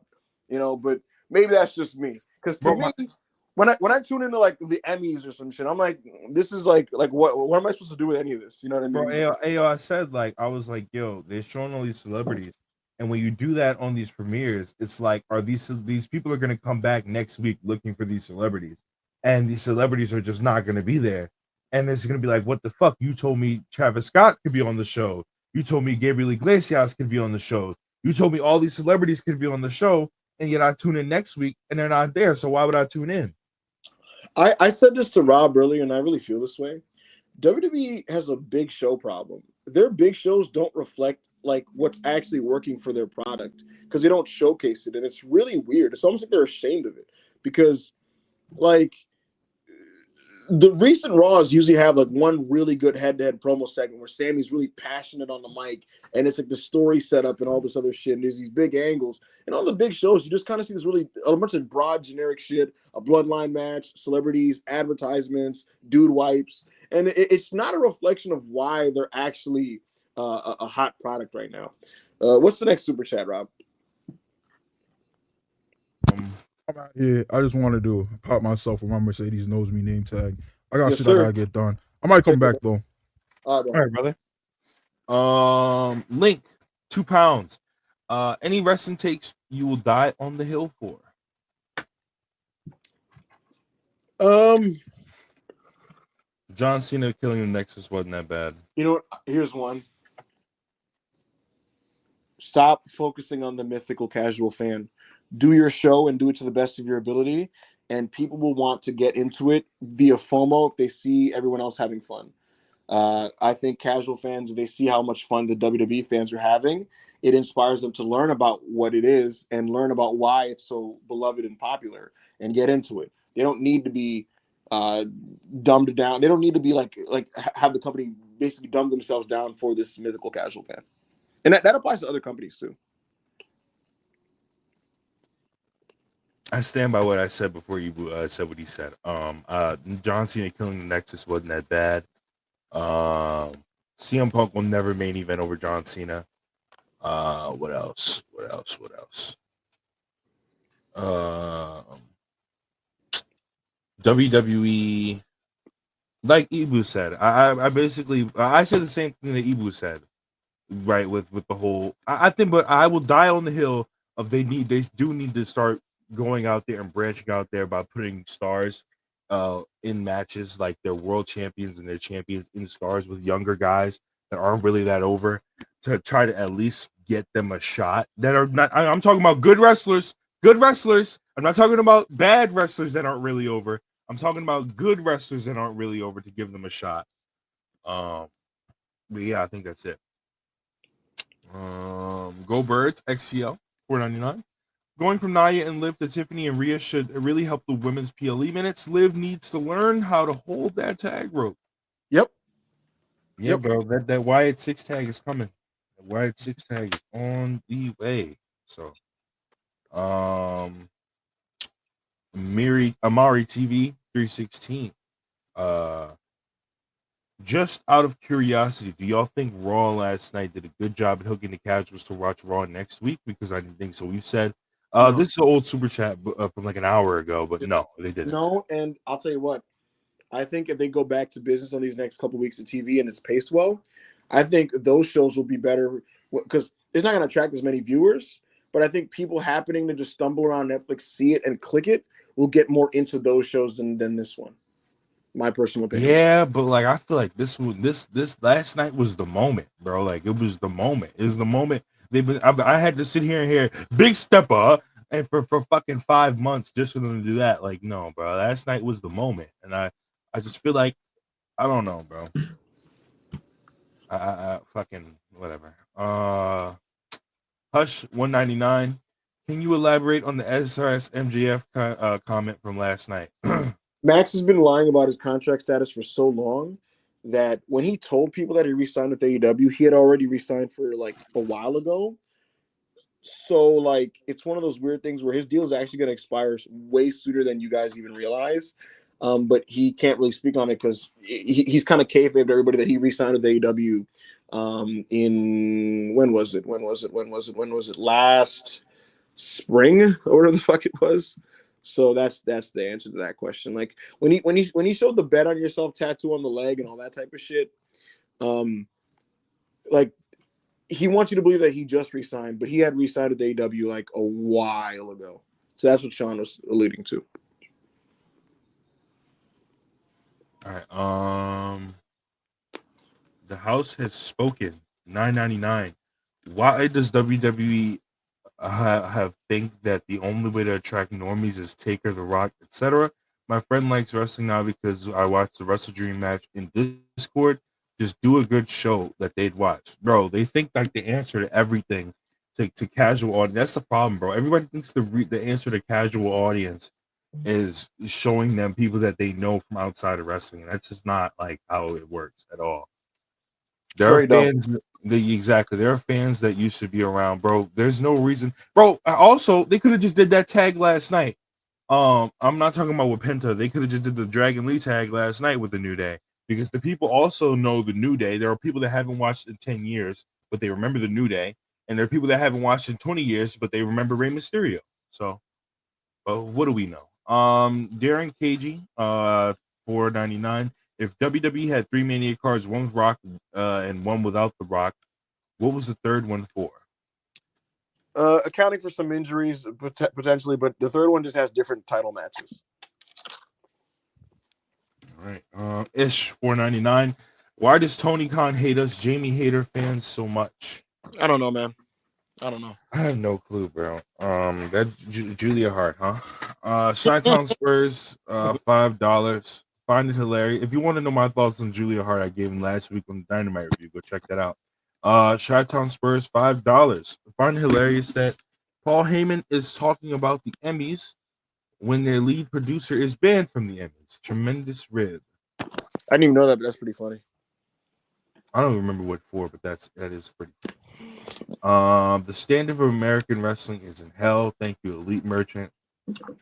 But maybe that's just me. Because to me, when I tune into like the Emmys or some shit, I'm like, this is like what am I supposed to do with any of this? You know what I mean? Bro, I said I was like, yo, they're showing all these celebrities, and when you do that on these premieres, it's like, are these people are gonna come back next week looking for these celebrities, and these celebrities are just not gonna be there, and it's gonna be like, what the fuck? You told me Travis Scott could be on the show. You told me Gabriel Iglesias could be on the show. You told me all these celebrities could be on the show, and yet I tune in next week and they're not there. So why would I tune in? I said this to Rob earlier, and I really feel this way. WWE has a big show problem. Their big shows don't reflect like what's actually working for their product because they don't showcase it, and it's really weird. It's almost like they're ashamed of it because, like, the recent Raws usually have like one really good head-to-head promo segment where Sammy's really passionate on the mic, and it's like the story setup and all this other shit, and there's these big angles. And all the big shows, you just kind of see this really a bunch of broad, generic shit, a bloodline match, celebrities, advertisements, dude wipes, and it's not a reflection of why they're actually a hot product right now. What's the next super chat, Rob? Yeah, I just wanted to pop myself with my Mercedes knows me name tag. I got shit sir. I gotta get done. I might come back though. All right, brother. Link, £2. Any wrestling takes you will die on the hill for? John Cena killing the Nexus wasn't that bad. You know what? Here's one. Stop focusing on the mythical casual fan. Do your show and do it to the best of your ability, and people will want to get into it via FOMO if they see everyone else having fun. I think casual fans, if they see how much fun the WWE fans are having, it inspires them to learn about what it is and learn about why it's so beloved and popular and get into it. They don't need to be dumbed down. They don't need to be like have the company basically dumb themselves down for this mythical casual fan. And that applies to other companies too. I stand by what I said before Ibu said what he said. John Cena killing the Nexus wasn't that bad. CM Punk will never main event over John Cena. What else? WWE, like Ibu said, I basically I said the same thing that Ibu said, right? With the whole, I think, but I will die on the hill of they do need to start going out there and branching out there by putting stars in matches, like their world champions and their champions in stars with younger guys that aren't really that over, to try to at least get them a shot. That are not, I'm talking about good wrestlers. I'm not talking about bad wrestlers that aren't really over. I'm talking about good wrestlers that aren't really over, to give them a shot. But yeah, I think that's it. Go Birds XCL $4.99. Going from Nia and Liv to Tiffany and Rhea should really help the women's PLE minutes. Liv needs to learn how to hold that tag rope. Yep. Yeah, bro. That Wyatt 6 tag is coming. The Wyatt 6 tag is on the way. So, Amari TV 316. Just out of curiosity, do y'all think Raw last night did a good job at hooking the casuals to watch Raw next week? Because I didn't think so. We've said No. this is an old super chat from like an hour ago, but no, they didn't. No, and I'll tell you what. I think if they go back to business on these next couple weeks of TV and it's paced well, I think those shows will be better because it's not going to attract as many viewers. But I think people happening to just stumble around Netflix, see it, and click it will get more into those shows than this one. My personal opinion. Yeah, but like I feel like this last night was the moment, bro. Like it was the moment. It was the moment. I had to sit here and hear big stepper and for fucking 5 months just for them to do that. Like no, bro. Last night was the moment, and I just feel like I don't know, bro. I fucking whatever. Hush 199. Can you elaborate on the SRS MJF comment from last night? Max has been lying about his contract status for so long that when he told people that he re-signed with AEW, he had already re-signed for like a while ago. So like it's one of those weird things where his deal is actually going to expire way sooner than you guys even realize. But he can't really speak on it because he's kind of kayfabe to everybody that he re-signed with AEW. In when was it? Last spring or whatever the fuck it was. So that's the answer to that question. Like when he showed the bet on yourself tattoo on the leg and all that type of shit, like he wants you to believe that he just resigned, but he had resigned with AEW like a while ago. So that's what Sean was alluding to. All right. The House has spoken. $9.99. Why does WWE have think that the only way to attract normies is Taker, The Rock, etc.? My friend likes wrestling now because I watched the Wrestle Dream match in Discord. Just do a good show that they'd watch, bro. They think like the answer to everything to casual audience. That's the problem, bro. Everybody thinks the answer to casual audience is showing them people that they know from outside of wrestling. That's just not like how it works at all. There are fans there are fans that you should be around, bro. There's no reason, bro. Also, they could have just did that tag last night. I'm not talking about with Penta. They could have just did the Dragon Lee tag last night with the New Day because the people also know the New Day. There are people that haven't watched in 10 years, but they remember the New Day, and there are people that haven't watched in 20 years, but they remember Rey Mysterio. So, what do we know? Darren KG, $4.99. If WWE had 3 Mania cards, one with Rock and one without the Rock, what was the third one for? Accounting for some injuries potentially, but the third one just has different title matches. All right. Ish $4.99. Why does Tony Khan hate us Jamie Hater fans so much? I don't know, man. I don't know. I have no clue, bro. That Julia Hart, huh? Chi-Town Spurs, $5. Find it hilarious. If you want to know my thoughts on Julia Hart, I gave him last week on the Dynamite review. Go check that out. Chi-Town Spurs, $5. Find it hilarious that Paul Heyman is talking about the Emmys when their lead producer is banned from the Emmys. Tremendous rib. I didn't even know that, but that's pretty funny. I don't remember what for, but that is pretty funny. The standard of American wrestling is in hell. Thank you, Elite Merchant.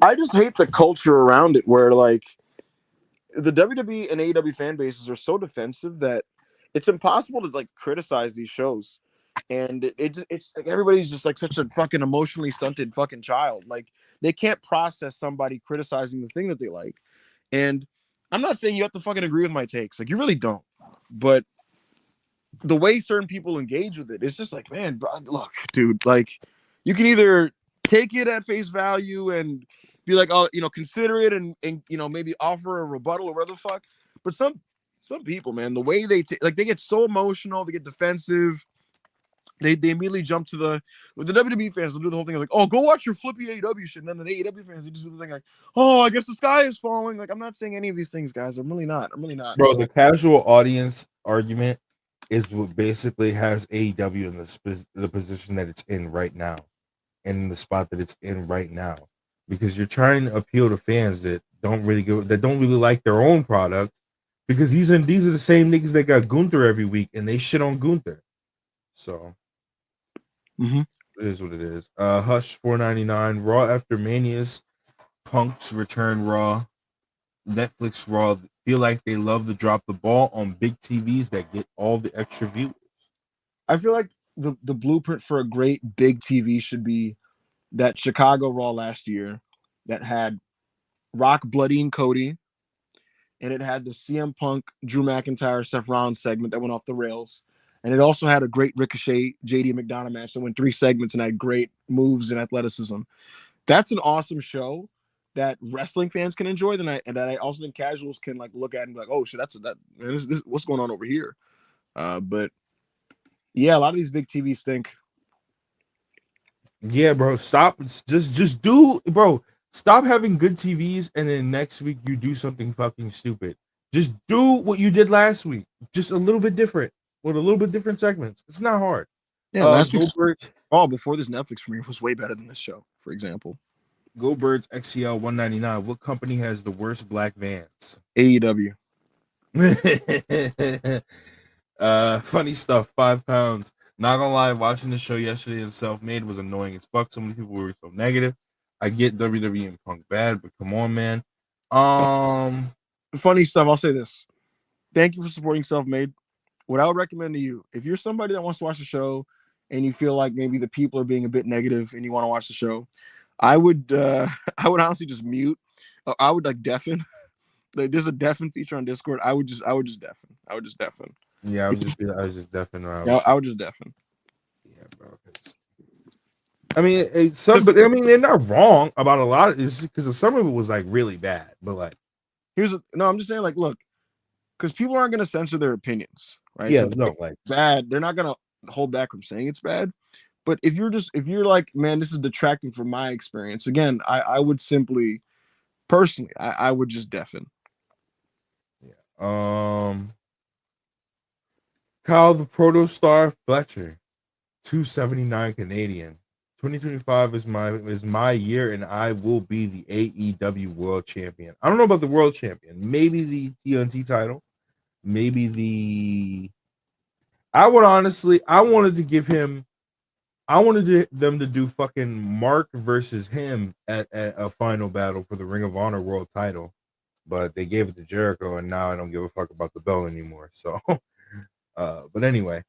I just hate the culture around it, where like the WWE and AEW fan bases are so defensive that it's impossible to like criticize these shows, and it's like everybody's just like such a fucking emotionally stunted fucking child. Like they can't process somebody criticizing the thing that they like, and I'm not saying you have to fucking agree with my takes, like you really don't, but the way certain people engage with it, it's just like, man, bro, look, dude, like you can either take it at face value and be like, oh, consider it and maybe offer a rebuttal or whatever the fuck. But some people, man, the way they like they get so emotional, they get defensive. They immediately jump to with the WWE fans, they'll do the whole thing like, oh, go watch your flippy AEW shit. And then the AEW fans, they just do the thing like, oh, I guess the sky is falling. Like, I'm not saying any of these things, guys. I'm really not. Bro, So, the casual audience argument is what basically has AEW in the position that it's in right now, and in the spot that it's in right now, because you're trying to appeal to fans that don't really like their own product, because these are the same niggas that got Gunther every week and they shit on Gunther. So it is what it is. Hush $4.99. Raw after Mania's Punk's return Raw. Netflix Raw feel like they love to drop the ball on big TVs that get all the extra viewers. I feel like the blueprint for a great big TV should be that Chicago Raw last year that had Rock bloodying Cody, and it had the CM Punk, Drew McIntyre, Seth Rollins segment that went off the rails. And it also had a great Ricochet, JD McDonough match that went 3 segments and had great moves and athleticism. That's an awesome show that wrestling fans can enjoy. And that I also think casuals can like look at and be like, oh shit, this what's going on over here. But yeah, a lot of these big TVs think. Yeah, bro. Stop. Just do, bro. Stop having good TVs, and then next week you do something fucking stupid. Just do what you did last week, just a little bit different, with a little bit different segments. It's not hard. Yeah, last week's Goldberg. before this Netflix premiere was way better than this show, for example. Goldberg's XCL 199. What company has the worst black vans? AEW. Funny stuff. 5 pounds. Not gonna lie, watching the show yesterday in Self-Made was annoying as fuck. So many people were so negative. I get WWE and Punk bad, but come on, man. Funny stuff. I'll say this. Thank you for supporting Self-Made. What I would recommend to you, if you're somebody that wants to watch the show and you feel like maybe the people are being a bit negative and you want to watch the show, I would I would honestly just mute. I would like deafen. Like, there's a deafen feature on Discord. I would just deafen. Yeah, I was just deafening around. Yeah, I would just deafen. Yeah, bro. I mean, but I mean, they're not wrong about a lot of this, because some of it was like really bad. But like, I'm just saying, like, look, because people aren't going to censor their opinions, right? yeah, so no, like bad. They're not going to hold back from saying it's bad. But if you're like, man, this is detracting from my experience. Again, I would simply, personally, I would just deafen. Yeah. Kyle the Protostar Fletcher, 279 Canadian. 2025 is my year, and I will be the AEW World Champion. I don't know about the World Champion. Maybe the TNT title. Maybe I wanted them to do fucking Mark versus him at a final battle for the Ring of Honor World title, but they gave it to Jericho, and now I don't give a fuck about the belt anymore. So, but anyway,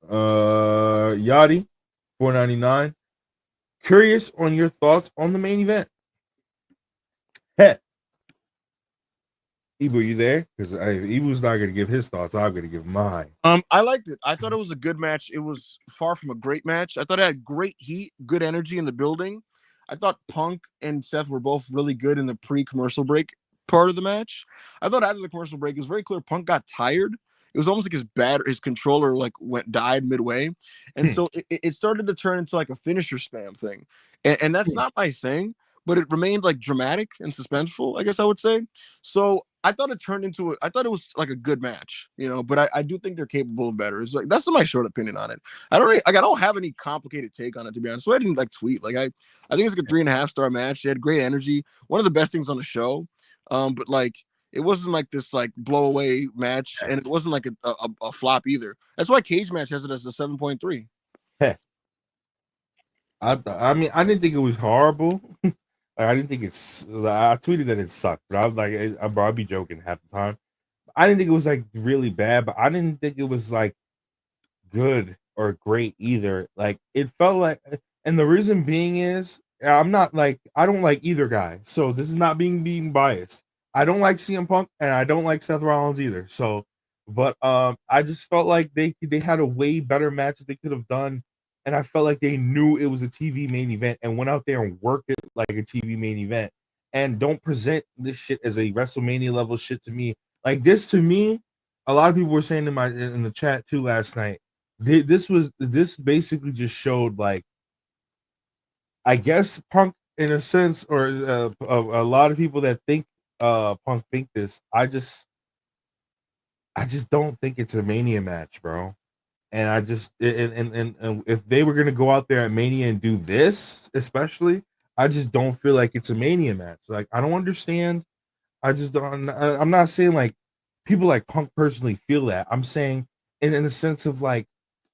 Yachty, $4.99. Curious on your thoughts on the main event. Heh. Ibu, you there? Because Ibu's not going to give his thoughts. I'm going to give mine. I liked it. I thought it was a good match. It was far from a great match. I thought it had great heat, good energy in the building. I thought Punk and Seth were both really good in the pre-commercial break part of the match. I thought after the commercial break, it was very clear Punk got tired. It was almost like his controller like died midway, and so it started to turn into like a finisher spam thing, and that's not my thing. But it remained like dramatic and suspenseful, I guess I would say. So I thought I thought it was like a good match, but I do think they're capable of better. It's like, that's my short opinion on it. I don't have any complicated take on it, to be honest. So I didn't like tweet. Like I think it's like a 3.5-star match. They had great energy. One of the best things on the show. But like, it wasn't like this like blow away match, and it wasn't like a flop either. That's why Cage Match has it as a 7.3. I mean, I didn't think it was horrible. Like, I didn't think it's. I tweeted that it sucked, but I was like, bro, I'd be joking half the time. I didn't think it was like really bad, but I didn't think it was like good or great either. Like it felt like, and the reason being is I'm not like I don't like either guy. So this is not being biased. I don't like CM Punk and I don't like Seth Rollins either. So, but I just felt like they had a way better match that they could have done, and I felt like they knew it was a TV main event and went out there and worked it like a TV main event. And don't present this shit as a WrestleMania level shit to me. Like this to me, a lot of people were saying in the chat too last night. This basically just showed like I guess Punk in a sense, or a lot of people that think Punk think this. I just don't think it's a Mania match, bro. And I just and if they were gonna go out there at Mania and do this, especially, I just don't feel like it's a Mania match. Like I don't understand. I just don't. I'm not saying like people like Punk personally feel that. I'm saying in the sense of like,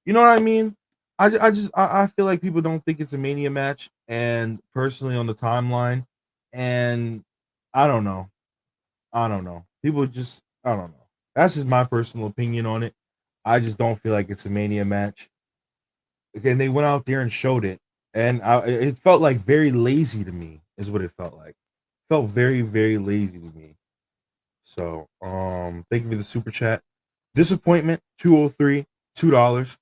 you know what I mean? I feel like people don't think it's a Mania match, and personally on the timeline, and I don't know. I don't know. People just I don't know. That's just my personal opinion on it. I just don't feel like it's a Mania match. Again, they went out there and showed it, and it felt like very lazy to me. Is what it felt like. Felt very very lazy to me. So, thank you for the super chat. Disappointment 203, $2.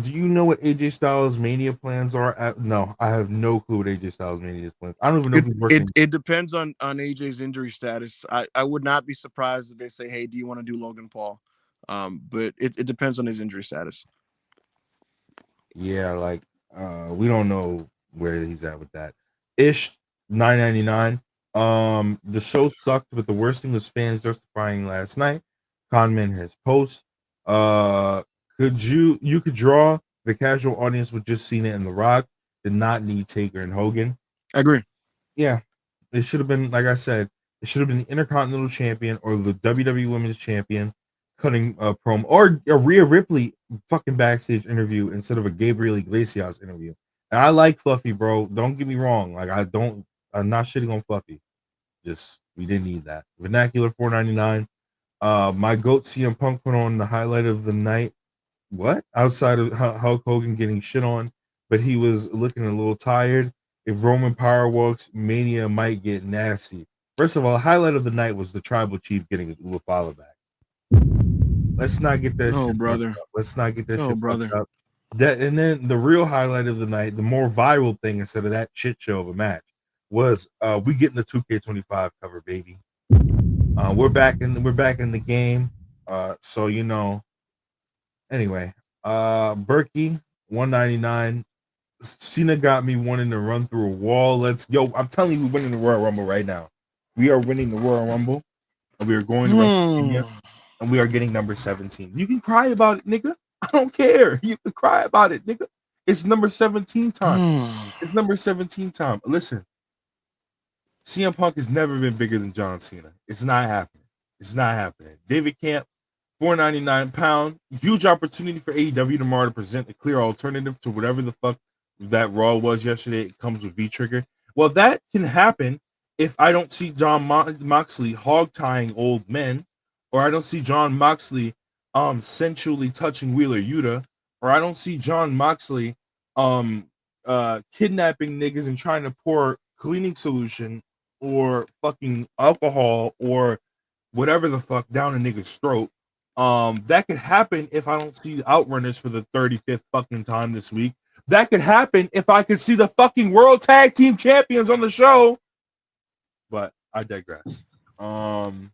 Do you know what AJ Styles Mania plans are? No, I have no clue what AJ Styles Mania plans. I don't even know if he's working. It depends on AJ's injury status. I would not be surprised if they say, "Hey, do you want to do Logan Paul?" But it depends on his injury status. Yeah, like we don't know where he's at with that. Ish $9.99. The show sucked, but the worst thing was fans justifying last night. Conman has post. Could you could draw the casual audience with just Cena and The Rock, did not need Taker and Hogan. I agree. Yeah, it should have been like I said. It should have been the Intercontinental Champion or the WWE Women's Champion cutting a promo, or a Rhea Ripley fucking backstage interview instead of a Gabriel Iglesias interview. And I like Fluffy, bro. Don't get me wrong. Like I'm not shitting on Fluffy. Just we didn't need that. Vernacular $4.99. My goat CM Punk put on the highlight of the night. What? Outside of Hulk Hogan getting shit on, but he was looking a little tired. If Roman Power walks, Mania might get nasty. First of all, the highlight of the night was the Tribal Chief getting his Ufala back. Let's not get that shit brother. fucked up. Let's not get that shit brother. fucked up. That, and then the real highlight of the night, the more viral thing instead of that shit show of a match, was we getting the 2K25 cover, baby. We're back in the game. So you know. Anyway, Berkey, $1.99. Cena got me wanting to run through a wall. I'm telling you, we're winning the Royal Rumble right now. We are winning the Royal Rumble, and we are going to WrestleMania, and we are getting number 17. You can cry about it, nigga. I don't care. You can cry about it, nigga. It's number 17 time. It's number 17 time. Listen, CM Punk has never been bigger than John Cena. It's not happening. It's not happening. David Camp, £4.99. Huge opportunity for AEW tomorrow to present a clear alternative to whatever the fuck that Raw was yesterday. It comes with V-Trigger. Well, that can happen if I don't see John Moxley hog-tying old men, or I don't see John Moxley sensually touching Wheeler Yuta, or I don't see John Moxley kidnapping niggas and trying to pour cleaning solution or fucking alcohol or whatever the fuck down a nigga's throat. That could happen if I don't see Outrunners for the 35th fucking time this week. That could happen if I could see the fucking World Tag Team Champions on the show. But I digress. Ryan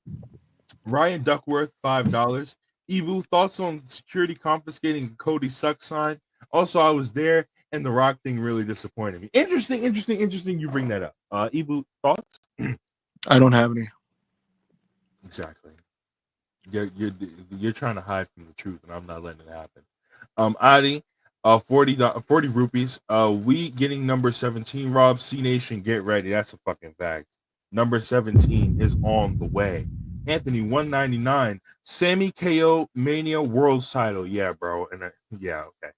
Duckworth, $5. Evu, thoughts on security confiscating Cody Suck sign? Also, I was there, and the Rock thing really disappointed me. Interesting. You bring that up. Evu, thoughts? I don't have any. Exactly. You're trying to hide from the truth, and I'm not letting it happen. Adi, 40 rupees. We getting number 17. Rob, C Nation, get ready. That's a fucking fact. Number 17 is on the way. Anthony, $1.99. Sammy KO Mania World's title. Yeah, bro. And yeah, okay.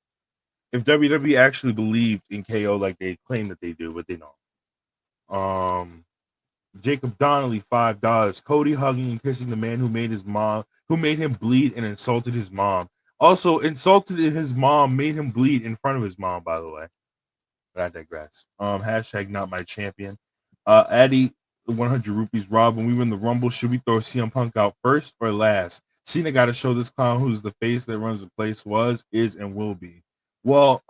If WWE actually believed in KO like they claim that they do, but they don't. Jacob Donnelly, $5. Cody hugging and kissing the man who made him bleed and insulted his mom. Also insulted his mom, made him bleed in front of his mom, by the way. But I digress. Hashtag not my champion. Addy, 100 rupees. Rob, when we win the Rumble, should we throw CM Punk out first or last? Cena got to show this clown who's the face that runs the place is, and will be. Well,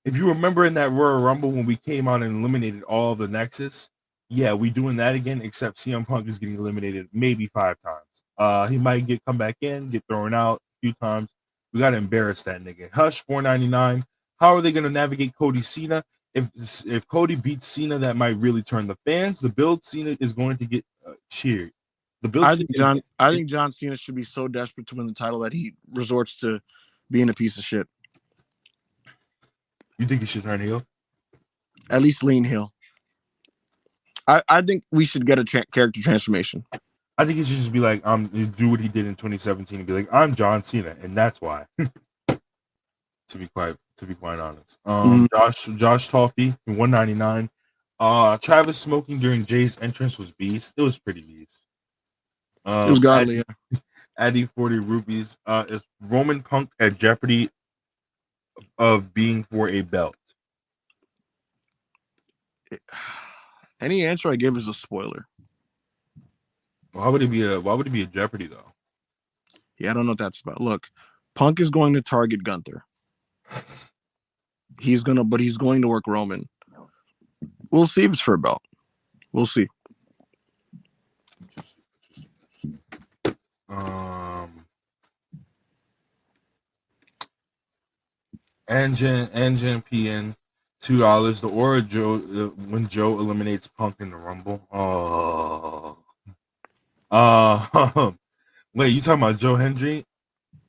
if you remember in that Royal Rumble when we came out and eliminated all of the Nexus, yeah, we doing that again, except CM Punk is getting eliminated maybe 5 times. He might come back in, get thrown out a few times. We got to embarrass that nigga. Hush, $4.99. How are they going to navigate Cody Cena? If Cody beats Cena, that might really turn the fans. The build Cena is going to get cheered. I think John Cena should be so desperate to win the title that he resorts to being a piece of shit. You think he should turn heel? At least lean heel. I think we should get a character transformation. I think he should just be like, do what he did in 2017 and be like, I'm John Cena, and that's why. to be quite honest. Josh Toffee, $1.99. Travis smoking during Jay's entrance was beast. It was pretty beast. It was godly. Addy 40 rupees. Is Roman Punk at jeopardy of being for a belt? Any answer I give is a spoiler. Why would it be a jeopardy though? Yeah, I don't know what that's about. Look, Punk is going to target Gunther. He's going to work Roman. We'll see if it's for a belt. We'll see. Engine PN, $2. The Aura Joe when Joe eliminates Punk in the Rumble. Wait, you talking about Joe Hendry?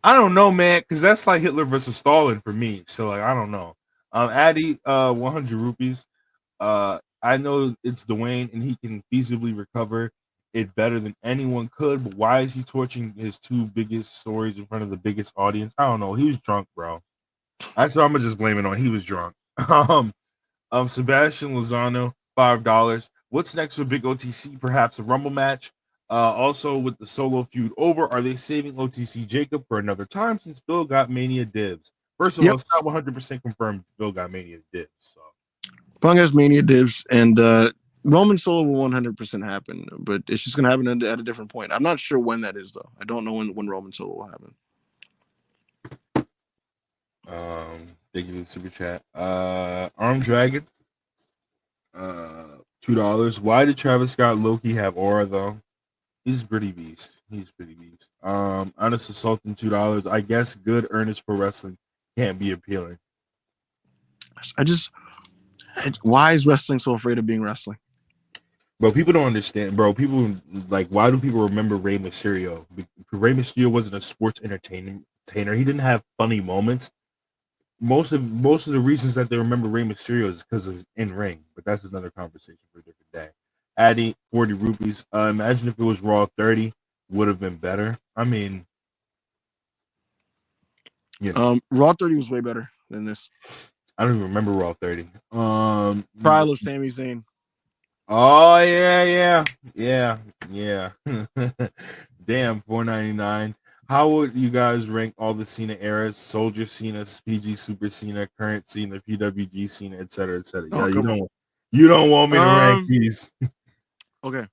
I don't know, man, because that's like Hitler versus Stalin for me. So like I don't know. Addy, 100 rupees. I know it's Dwayne and he can feasibly recover it better than anyone could, but why is he torching his 2 biggest stories in front of the biggest audience? I don't know. He was drunk, bro. I'm gonna just blame it on he was drunk. Sebastian Lozano, $5. What's next for Big OTC? Perhaps a Rumble match. Also, with the solo feud over, are they saving OTC Jacob for another time since Phil got Mania dibs? First of all, it's not 100% confirmed Phil got Mania dibs. So Punk has Mania dibs, and Roman solo will 100% happen, but it's just gonna happen at a different point. I'm not sure when that is though. I don't know when Roman solo will happen. Thank you for the super chat. Arm Dragon, $2. Why did Travis Scott Loki have aura though? He's pretty beast. Honest Assaulting, $2. I guess good earnest pro wrestling can't be appealing. Why is wrestling so afraid of being wrestling? Bro, people don't understand. Bro, people like, why do people remember Rey Mysterio? Rey Mysterio wasn't a sports entertainer. He didn't have funny moments. Most of the reasons that they remember Rey Mysterio is because of his in-ring, but that's another conversation for a different day. Addy, 40 rupees. Imagine if it was Raw 30, would have been better. I mean, Raw 30 was way better than this. I don't even remember Raw 30. Trial of Sami Zayn. Oh yeah. Damn, $4.99. How would you guys rank all the Cena eras? Soldier Cena, PG Super Cena, current Cena, PWG Cena, etc., etc. Yeah, you don't want me to rank these. Okay.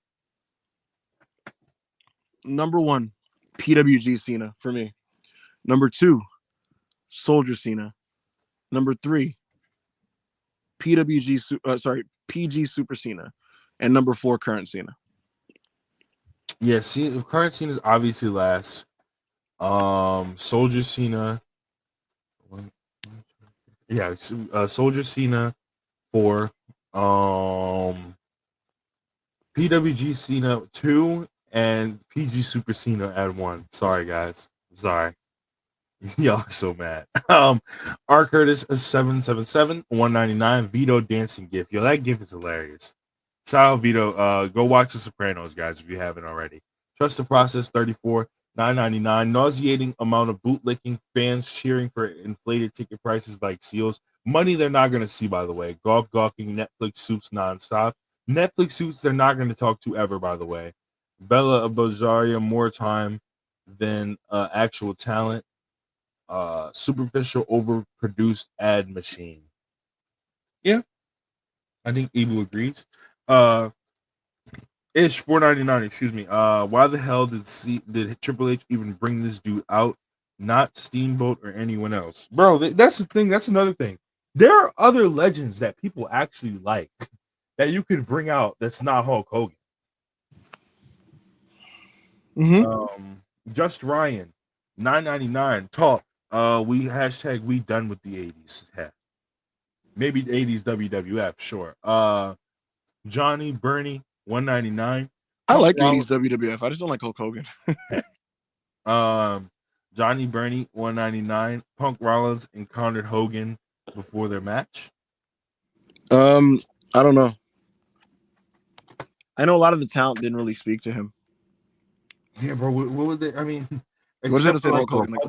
Number 1, PWG Cena for me. Number 2, Soldier Cena. Number 3, PG Super Cena. And number 4, current Cena. Yeah, current Cena is obviously last. Soldier Cena. Yeah, Soldier Cena 4. PWG Cena 2 and PG Super Cena at 1. Sorry guys. Sorry. Y'all are so mad. R. Curtis is 777, $1.99. Vito dancing gif. Yo, that gif is hilarious. Shout out Vito. Go watch The Sopranos, guys, if you haven't already. Trust the Process, 34, $9.99. Nauseating amount of bootlicking, fans cheering for inflated ticket prices like seals. Money they're not going to see, by the way. Gawking Netflix soups nonstop. Netflix suits they're not going to talk to ever, by the way. Bella Bajaria, more time than actual talent. Superficial, overproduced ad machine. Yeah, I think Ebu agrees. Ish 499, excuse me. Why the hell did Triple H even bring this dude out? Not Steamboat or anyone else, bro. That's the thing. That's another thing. There are other legends that people actually like that you could bring out. That's not Hulk Hogan. Mm-hmm. Just Ryan, 999. Talk. We hashtag we done with the 80s. Heck. Maybe the 80s WWF. Sure. Johnny Bernie, 199. I like 80s WWF. I just don't like Hulk Hogan. Johnny Bernie, 199. Punk Rollins encountered Hogan before their match. I don't know. I know a lot of the talent didn't really speak to him. Yeah, bro. What would they? I mean, what is there to say, Hulk Hogan? Like,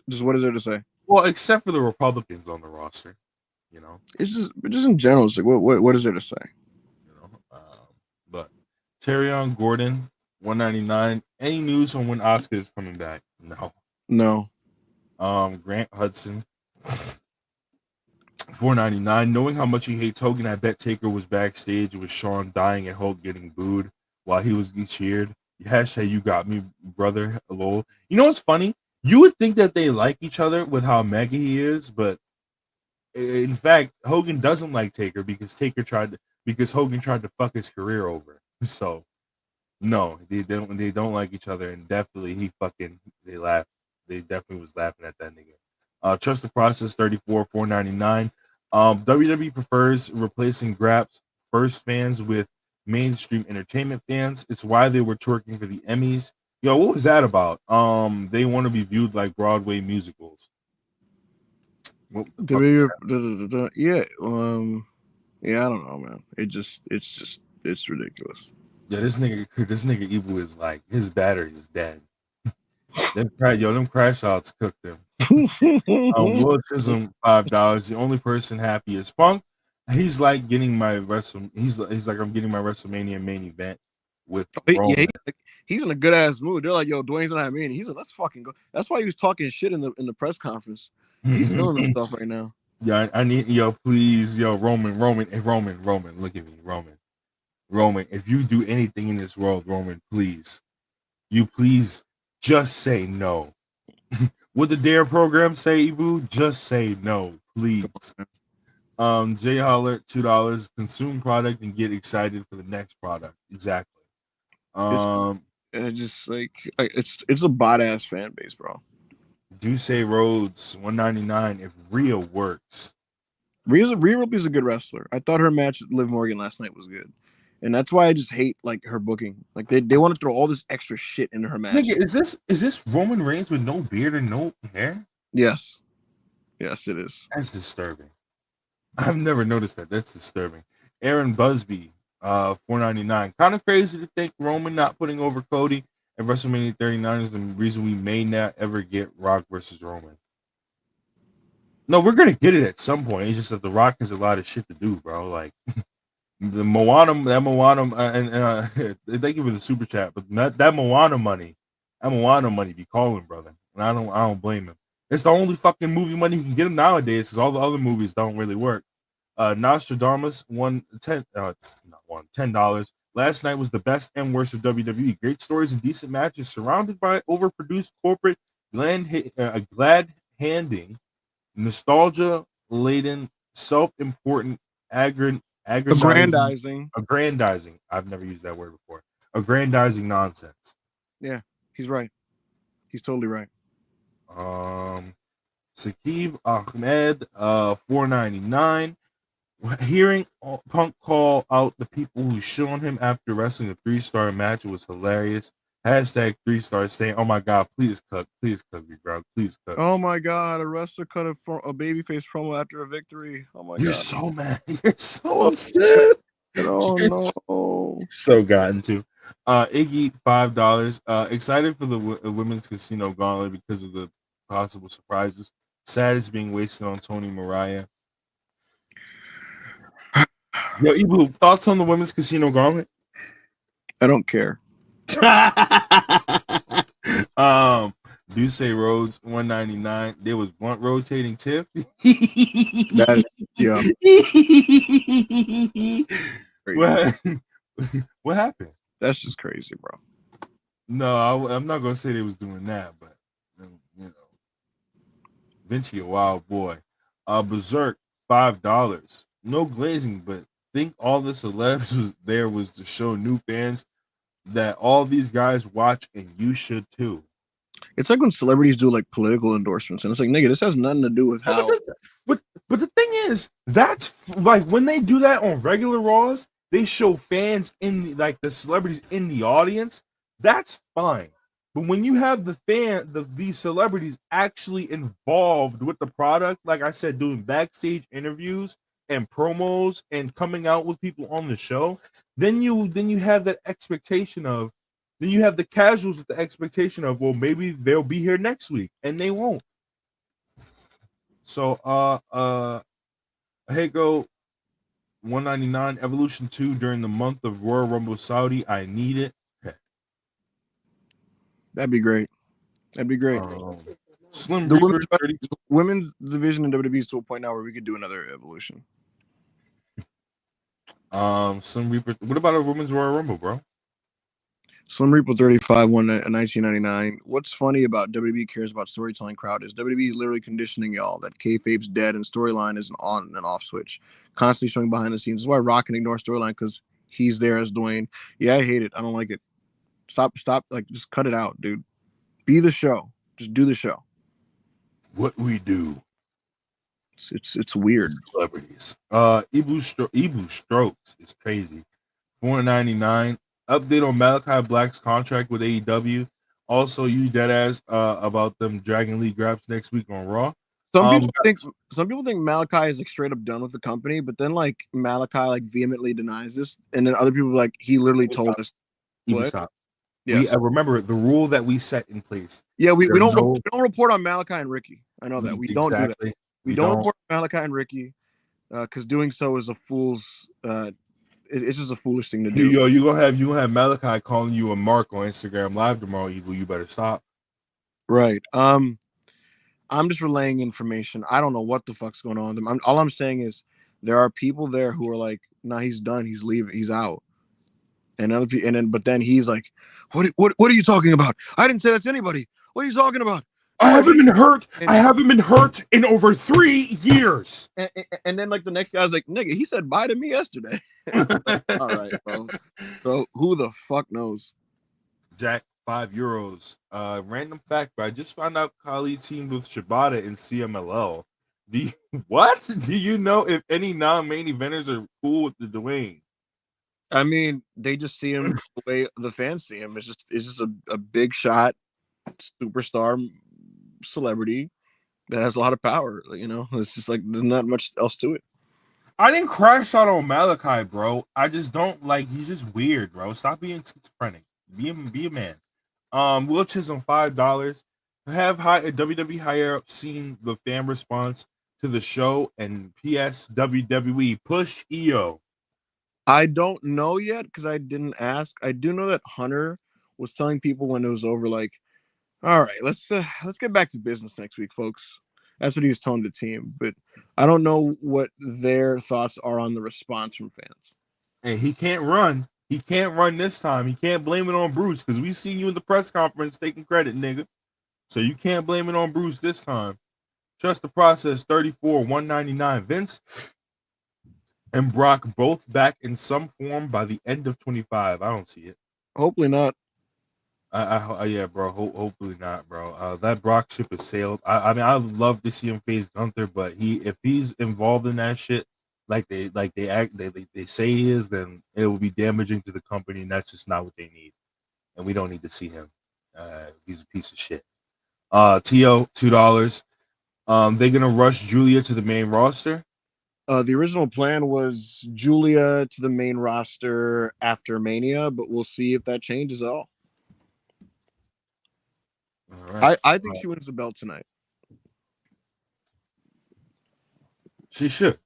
just what is there to say? Well, except for the Republicans on the roster, you know. It's just in general. It's like what is there to say? You know, but Terrion Gordon, 199. Any news on when Oscar is coming back? No. Grant Hudson, 499. Knowing how much he hates Hogan, I bet Taker was backstage with Shawn dying and Hulk getting booed while he was getting cheered. Hashtag you got me, brother. Lol. You know what's funny? You would think that they like each other with how mega he is, but in fact, Hogan doesn't like Taker because Hogan tried to fuck his career over. So no, they don't like each other, and definitely they laugh. They definitely was laughing at that nigga. Trust the process, 34, 499. WWE prefers replacing Graps first fans with mainstream entertainment fans. It's why they were twerking for the Emmys. Yo, what was that about? They want to be viewed like Broadway musicals. Yeah, I don't know, man. It's ridiculous. Yeah, this nigga Evil is like his battery is dead. them crash outs cooked him. Will Chisholm, $5. The only person happy is Punk. He's like getting my He's like I'm getting my WrestleMania main event with Roman. Yeah, he's in a good ass mood. They're like, yo, Dwayne's not having any. He's like, let's fucking go. That's why he was talking shit in the press conference. He's feeling himself right now. Yeah, I need please, Roman, look at me, Roman. If you do anything in this world, Roman, please just say no. What the Dare program say, Ibu? Just say no, please. Jay Holler, $2. Consume product and get excited for the next product. Exactly. It's just like it's a bot ass fan base, bro. Duce Rhodes, 199. If Rhea works, Rhea is a good wrestler. I thought her match with Liv Morgan last night was good. And that's why I just hate like her booking. Like they want to throw all this extra shit into her match. Nigga, is this Roman Reigns with no beard and no hair? Yes, it is. That's disturbing. I've never noticed that. That's disturbing. Aaron Busby, 499. Kind of crazy to think Roman not putting over Cody at WrestleMania 39 is the reason we may not ever get Rock versus Roman. No, we're gonna get it at some point. It's just that The Rock has a lot of shit to do, bro. Like the Moana, and thank you for the super chat, but that Moana money be calling, brother. And I don't blame him. It's the only fucking movie money he can get him nowadays, because all the other movies don't really work. Nostradamus $10. Last night was the best and worst of WWE. Great stories and decent matches surrounded by overproduced corporate glad handing, nostalgia-laden, self-important, aggrandizing. I've never used that word before. Aggrandizing nonsense. Yeah, he's right. He's totally right. Saqib Ahmed, 499. Hearing Punk call out the people who shit on him after wrestling a 3-star match was hilarious. Hashtag 3 stars saying, "Oh my god, please cook me, bro, please cook." Oh my god, a wrestler cut a babyface promo after a victory. Oh my god, you're so mad. You're so upset. Oh no, so gotten to. Iggy, $5. Excited for the women's casino gauntlet because of the possible surprises. Sad is being wasted on Tony Mariah. Yo, Ibu, thoughts on the women's casino gauntlet? I don't care. Do say Rhodes 199. There was one rotating tip. That yeah. what, what happened? That's just crazy, bro. No, I'm not gonna say they was doing that, but you know, Vinci a wild boy. Berserk $5. No glazing, but think all the celebs was there was to show new fans that all these guys watch and you should too. It's like when celebrities do like political endorsements, and it's like, nigga, this has nothing to do with how. But the thing is, that's like when they do that on regular Raws, they show fans in like the celebrities in the audience. That's fine. But when you have these celebrities actually involved with the product, like I said, doing backstage interviews and promos and coming out with people on the show, then you have that expectation of, then you have the casuals with the expectation of, well, maybe they'll be here next week, and they won't. So Hego 199 Evolution 2 during the month of Royal Rumble Saudi. I need it. That'd be great. That'd be great. Slim The Reaper 30. women's division in WWE is to a point now where we could do another Evolution. Slim Reaper. What about a women's Royal Rumble, bro? Slim Reaper 35 won in 1999. What's funny about WWE cares about storytelling crowd is WWE is literally conditioning y'all that kayfabe's dead and storyline is an on and off switch, constantly showing behind the scenes. That's why Rock can ignore storyline because he's there as Dwayne. Yeah, I hate it. I don't like it. Stop. Like, just cut it out, dude. Be the show. Just do the show. What we do. It's weird. Celebrities. Ibu Strokes is crazy. $4.99. Update on Malachi Black's contract with AEW. Also, you deadass about them Dragon League grabs next week on Raw. Some people think Malachi is like straight up done with the company, but then like Malachi like vehemently denies this, and then other people like he literally told us. Ibu, stop. Yes. We remember the rule that we set in place. Yeah, we don't report on Malachi and Ricky. I know that we don't do that. We don't report on Malachi and Ricky because doing so is a fool's. It's just a foolish thing to do. Yo, you gonna have Malachi calling you a mark on Instagram Live tomorrow. You better stop. Right. I'm just relaying information. I don't know what the fuck's going on with them. All I'm saying is there are people there who are like, "Nah, he's done. He's leaving. He's out." And other people, but then he's like, "What are you talking about? I didn't say that to anybody. What are you talking about? I haven't been hurt. I haven't been hurt in over 3 years." And then like the next guy's like, "Nigga, he said bye to me yesterday." Like, all right, bro. So who the fuck knows? Jack, €5. Random fact, but I just found out Kali teamed with Shibata in CMLL. What? Do you know if any non-main eventers are cool with the Dwayne? I mean, they just see him the way the fans see him. It's just a big shot superstar celebrity that has a lot of power. You know, it's just like there's not much else to it. I didn't crash out on Malachi, bro. I just don't like. He's just weird, bro. Stop being schizophrenic. Be a man. Will Chisholm $5. Have WWE higher up seen the fan response to the show? And P.S. WWE push EO. I don't know yet because I didn't ask. I do know that Hunter was telling people when it was over, like, "All right, let's get back to business next week, folks." That's what he was telling the team. But I don't know what their thoughts are on the response from fans. And he can't run. He can't run this time. He can't blame it on Bruce because we seen you in the press conference taking credit, nigga. So you can't blame it on Bruce this time. Trust the process. 34, $199. Vince and Brock both back in some form by the end of 25. I don't see it. Hopefully not. Yeah, bro. Hopefully not, bro. That Brock ship has sailed. I mean, I'd love to see him face Gunther, but if he's involved in that shit, like they say he is, then it will be damaging to the company, and that's just not what they need. And we don't need to see him. He's a piece of shit. To $2. They're gonna rush Julia to the main roster. The original plan was Julia to the main roster after Mania, but we'll see if that changes at all. All right. I think she wins the belt tonight. She should.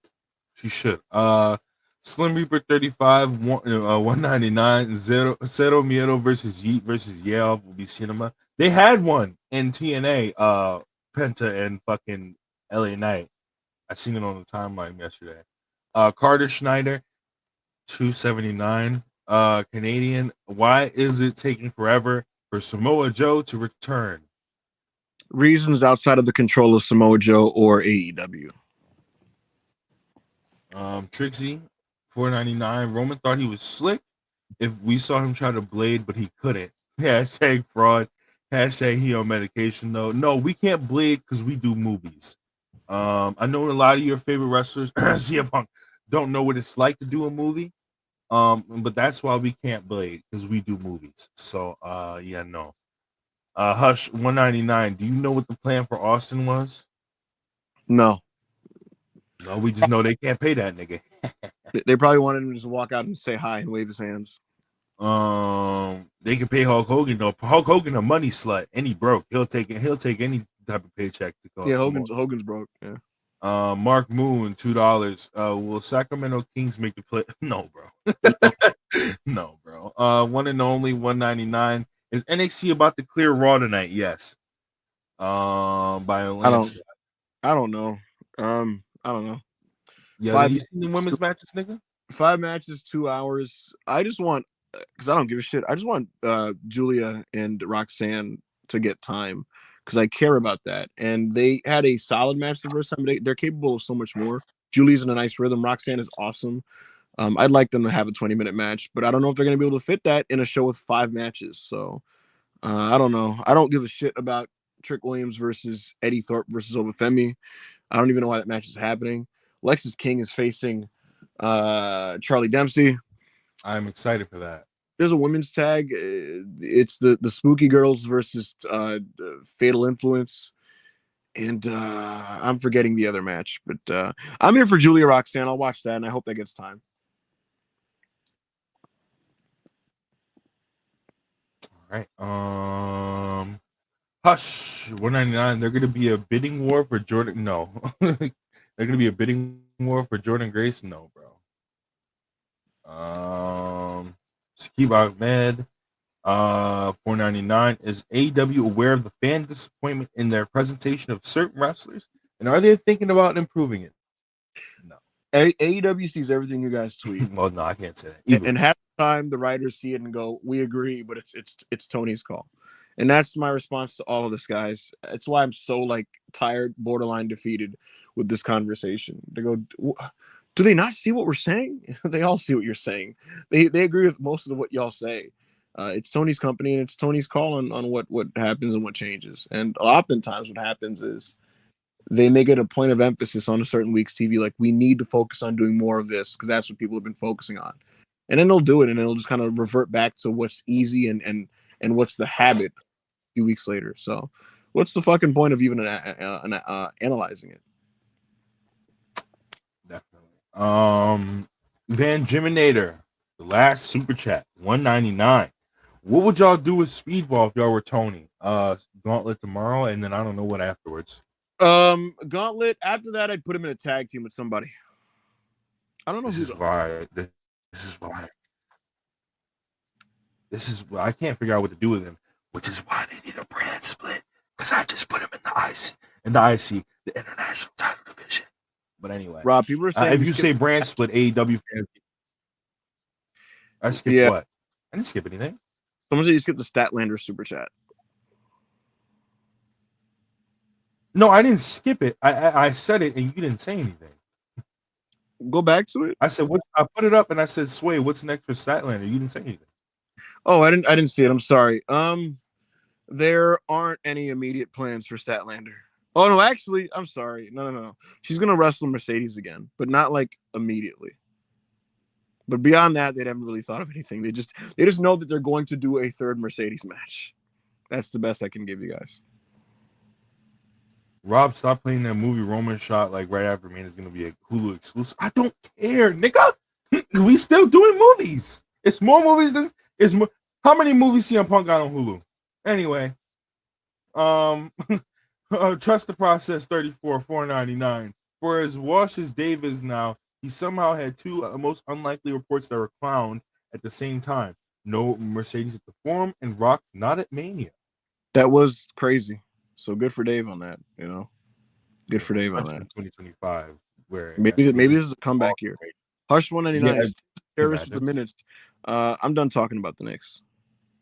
Slim Reaper 35, 199. Zero Miedo versus Yeet versus Yale will be cinema. They had one in TNA, Penta and fucking LA Knight. I seen it on the timeline yesterday. Carter Schneider, 279. Canadian. Why is it taking forever for Samoa Joe to return? Reasons outside of the control of Samoa Joe or AEW. Trixie, 499. Roman thought he was slick if we saw him try to blade, but he couldn't. Hashtag fraud. Hashtag he on medication though. No, we can't blade because we do movies. I know a lot of your favorite wrestlers, CM Punk, don't know what it's like to do a movie. But that's why we can't blade because we do movies. So yeah, no. Hush 199. Do you know what the plan for Austin was? No. No, we just know they can't pay that nigga. They probably wanted him to just walk out and say hi and wave his hands. They can pay Hulk Hogan though. Hulk Hogan a money slut, and he broke. He'll take it. He'll take any type of paycheck to go. Yeah, Hogan's broke. Yeah. Mark Moon, $2. Will Sacramento Kings make the play? No, bro. No, bro. One and only 199. Is NXT about to clear Raw tonight? Yes. By a landslide. I don't know. I don't know. Yeah, you seen the women's matches, nigga? 5 matches, 2 hours. I just want, because I don't give a shit. I just want Julia and Roxanne to get time because I care about that. And they had a solid match the first time. They're capable of so much more. Julia's in a nice rhythm. Roxanne is awesome. I'd like them to have a 20-minute match, but I don't know if they're going to be able to fit that in a show with 5 matches. So I don't know. I don't give a shit about Trick Williams versus Eddie Thorpe versus Obafemi. I don't even know why that match is happening. Lexis King is facing Charlie Dempsey. I'm excited for that. There's a women's tag. It's the Spooky Girls versus Fatal Influence. And I'm forgetting the other match. But I'm here for Julia Roxanne. I'll watch that, and I hope that gets time. All right. Hush, 199. They're gonna be a bidding war for Jordan. No, they're gonna be a bidding war for Jordan Grace. No, bro. Sakib Ahmed, 499. Is AEW aware of the fan disappointment in their presentation of certain wrestlers, and are they thinking about improving it? No. AEW sees everything you guys tweet. Well, no, I can't say that. And half the time the writers see it and go, "We agree," but it's Tony's call. And that's my response to all of this, guys. It's why I'm so like tired, borderline defeated with this conversation. They go, do they not see what we're saying? They all see what you're saying. They agree with most of what y'all say. It's Tony's company and it's Tony's call on what happens and what changes. And oftentimes what happens is they make it a point of emphasis on a certain week's TV. Like, we need to focus on doing more of this because that's what people have been focusing on. And then they'll do it and it'll just kind of revert back to what's easy and what's the habit a few weeks later. So what's the fucking point of even analyzing it? Definitely. Van Jiminator, the last super chat, 199. What would y'all do with Speedball if y'all were Tony? Gauntlet tomorrow, and then I don't know what afterwards. Gauntlet. After that, I'd put him in a tag team with somebody. I don't know This is why. I can't figure out what to do with him, which is why they need a brand split. Because I just put him in the the international title division. But anyway, Rob, people are saying if you say brand split, AEW fans. I skipped what? I didn't skip anything. Someone said you skipped the Statlander super chat. No, I didn't skip it. I said it and you didn't say anything. Go back to it. I said what? I put it up and I said, "Sway, what's next for Statlander?" You didn't say anything. Oh, I didn't see it. I'm sorry. There aren't any immediate plans for Statlander. Oh no, actually, I'm sorry. No. She's gonna wrestle Mercedes again, but not like immediately. But beyond that, they haven't really thought of anything. They just know that they're going to do a third Mercedes match. That's the best I can give you guys. Rob, stop playing that movie Roman shot like right after me. It's gonna be a Hulu exclusive. I don't care, nigga. We still doing movies. It's more movies than it's more. How many movies CM Punk got on Hulu? Anyway, Trust the Process 34, $4.99 for as wash as Dave is now. He somehow had two most unlikely reports that were clowned at the same time. No Mercedes at the Forum and Rock not at Mania. That was crazy. So good for Dave on that. Good for Dave on Especially that. in 2025, where Maybe this is a comeback year. Hush 199 Yeah, is terrorist with the minutes. I'm done talking about the Knicks.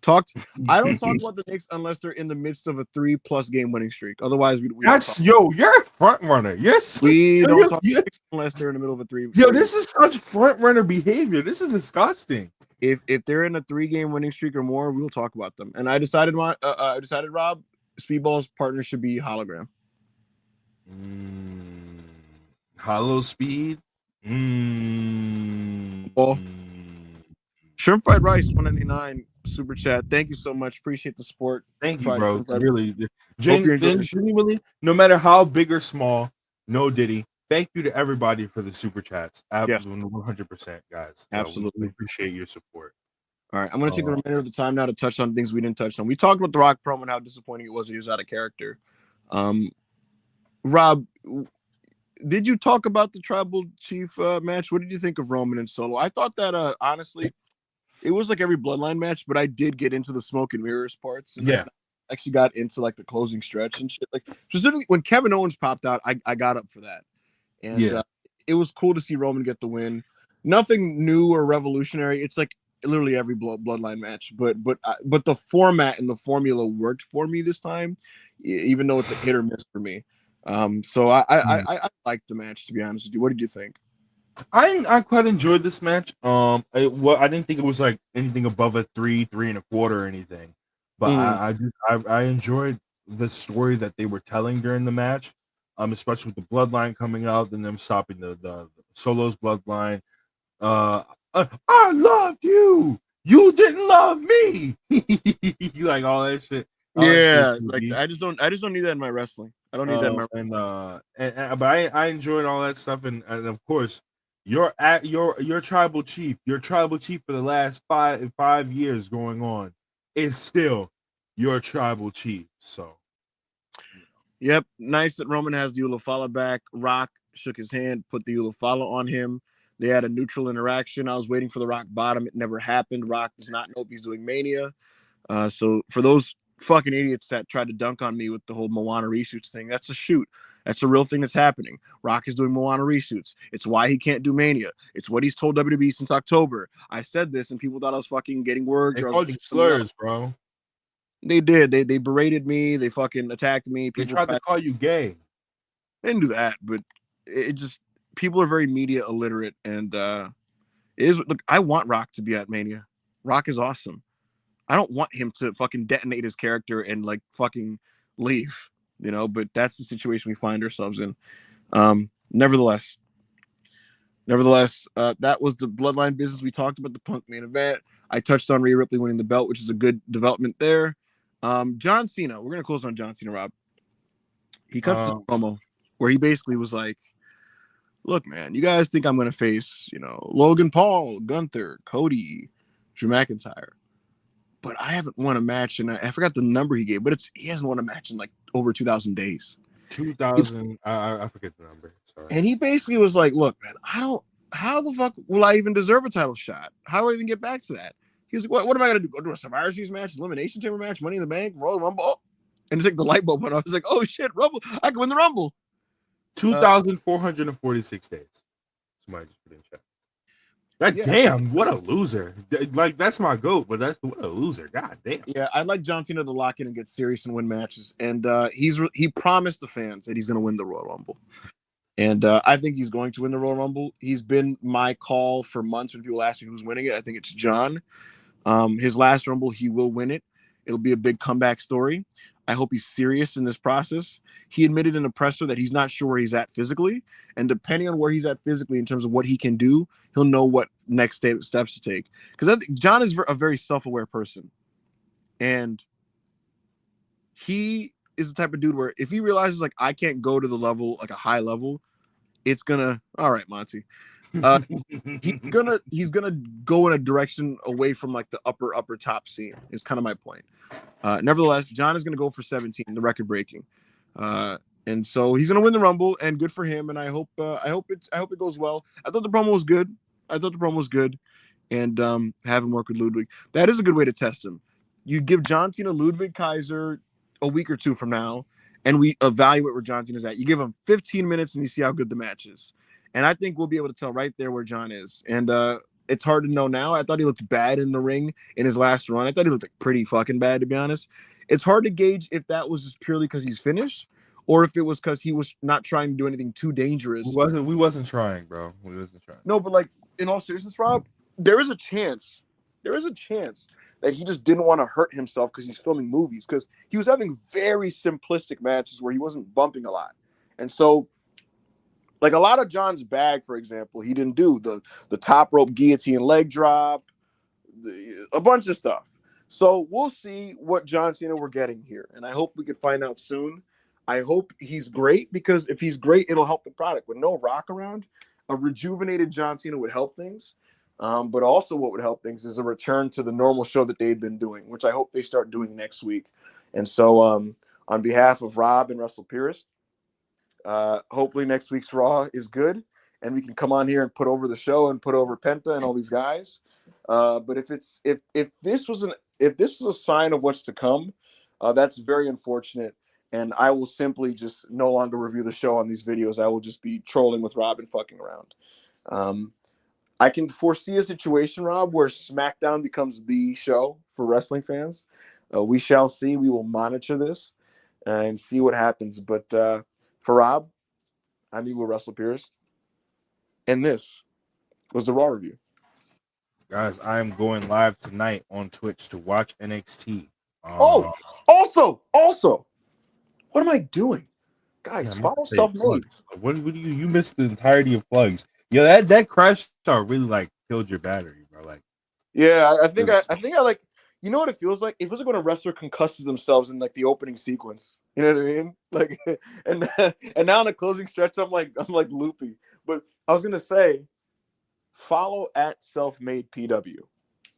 I don't talk about the Knicks unless they're in the midst of a 3+ game winning streak. Otherwise, we don't talk. You're a front runner. We don't talk about the Knicks unless they're in the middle of a 3. Yo, this is such front runner behavior. This is disgusting. If they're in a 3-game winning streak or more, we'll talk about them. And I decided Rob, Speedball's partner should be Hologram. Hollow Speed. Well, Shrimp Fried Rice 199 super chat. Thank you so much. Appreciate the support. Thank you, bro. Fried. Really, Genuinely, no matter how big or small, no Diddy. Thank you to everybody for the super chats. Absolutely, 100%, guys. Absolutely, we appreciate your support. All right, I'm going to take the remainder of the time now to touch on things we didn't touch on. We talked about the Rock promo and how disappointing it was that he was out of character. Rob, did you talk about the Tribal Chief match? What did you think of Roman and Solo? I thought that honestly, it was like every Bloodline match, but I did get into the smoke and mirrors parts. And I actually got into like the closing stretch and shit. Like specifically when Kevin Owens popped out, I got up for that. And it was cool to see Roman get the win. Nothing new or revolutionary. It's like literally every Bloodline match, but the format and the formula worked for me this time, even though it's a hit or miss for me. So I liked the match, to be honest with you. What did you think? I quite enjoyed this match. I didn't think it was like anything above a 3.25 or anything, but I enjoyed the story that they were telling during the match. Especially with the Bloodline coming out and them stopping the Solo's Bloodline. I loved you. You didn't love me. Like all that shit. I just don't need that in my wrestling. I don't need that in my wrestling. But I enjoyed all that stuff, and of course your tribal chief for the last five years going on is still your tribal chief. So yep, nice that Roman has the Ulafala back. Rock shook his hand, put the Ulafala on him. They had a neutral interaction. I was waiting for the Rock bottom. It never happened. Rock does not know if he's doing Mania. So for those fucking idiots that tried to dunk on me with the whole Moana reshoots thing, that's a shoot. That's a real thing that's happening. Rock is doing Moana reshoots. It's why he can't do Mania. It's what he's told WWE since October. I said this, and people thought I was fucking getting words. They called you slurs, bro. They did. They berated me. They fucking attacked me. They tried to call you gay. They didn't do that, but it just people are very media illiterate, and it is. Look, I want Rock to be at Mania. Rock is awesome. I don't want him to fucking detonate his character and like fucking leave, but that's the situation we find ourselves in. Nevertheless, that was the Bloodline business. We talked about the Punk main event. I touched on Rhea Ripley winning the belt, which is a good development there. John Cena, we're going to close on John Cena, Rob. He cuts the promo where he basically was like, look, man, you guys think I'm going to face, Logan Paul, Gunther, Cody, Drew McIntyre. But I haven't won a match, and I forgot the number he gave, but he hasn't won a match in like over 2,000 days. 2,000, I forget the number. Sorry. And he basically was like, look, man, how the fuck will I even deserve a title shot? How do I even get back to that? He was like, what am I going to do? Go to a Survivor Series match, Elimination Chamber match, Money in the Bank, Royal Rumble? And it's like the light bulb went off. I was like, oh shit, Rumble. I can win the Rumble. 2,446 days. Somebody just put in chat. Damn, what a loser. Like, that's my GOAT, but what a loser. God damn. Yeah, I'd like John Cena to lock in and get serious and win matches. And he promised the fans that he's going to win the Royal Rumble. And I think he's going to win the Royal Rumble. He's been my call for months when people ask me who's winning it. I think it's John. His last Rumble, he will win it. It'll be a big comeback story. I hope he's serious in this process. He admitted in a presser that he's not sure where he's at physically. And depending on where he's at physically in terms of what he can do, he'll know what next steps to take. Because I think John is a very self-aware person. And he is the type of dude where if he realizes, like, I can't go to the level, like a high level, it's going to, all right, Monty. He's gonna go in a direction away from like the upper top scene is kind of my point. Nevertheless, John is gonna go for 17, the record breaking. And so he's gonna win the Rumble, and good for him. And I hope it goes well. I thought the promo was good. And have him work with Ludwig. That is a good way to test him. You give John Cena Ludwig Kaiser a week or two from now, and we evaluate where John Cena's at. You give him 15 minutes, and you see how good the match is. And I think we'll be able to tell right there where John is. And it's hard to know now. I thought he looked bad in the ring in his last run. I thought he looked like pretty fucking bad, to be honest. It's hard to gauge if that was just purely because he's finished, or if it was because he was not trying to do anything too dangerous. We wasn't trying, bro. We wasn't trying. No, but like in all seriousness, Rob, there is a chance that he just didn't want to hurt himself because he's filming movies, because he was having very simplistic matches where he wasn't bumping a lot. And so, like a lot of John's bag, for example, he didn't do the top rope guillotine leg drop, a bunch of stuff. So we'll see what John Cena we're getting here, and I hope we can find out soon. I hope he's great, because if he's great, it'll help the product. With no Rock around, a rejuvenated John Cena would help things. But also what would help things is a return to the normal show that they've been doing, which I hope they start doing next week. And so on behalf of Rob and WrestlePurists, hopefully next week's Raw is good, and we can come on here and put over the show and put over Penta and all these guys. But if this was a sign of what's to come, that's very unfortunate. And I will simply just no longer review the show on these videos. I will just be trolling with Rob and fucking around. I can foresee a situation, Rob, where SmackDown becomes the show for wrestling fans. We shall see. We will monitor this and see what happens. But for Rob, I'm Eagle WrestlePurists, and this was the Raw review. Guys, I am going live tonight on Twitch to watch NXT. Also, what am I doing? Guys, follow Self-Made. What do you missed the entirety of plugs. Yeah, that crash start really like killed your battery, bro. Like, yeah, I think I like, you know what it feels like? It feels like when a wrestler concusses themselves in like the opening sequence. You know what I mean? Like, and now in the closing stretch, I'm like loopy. But I was gonna say, follow at Self-Made PW.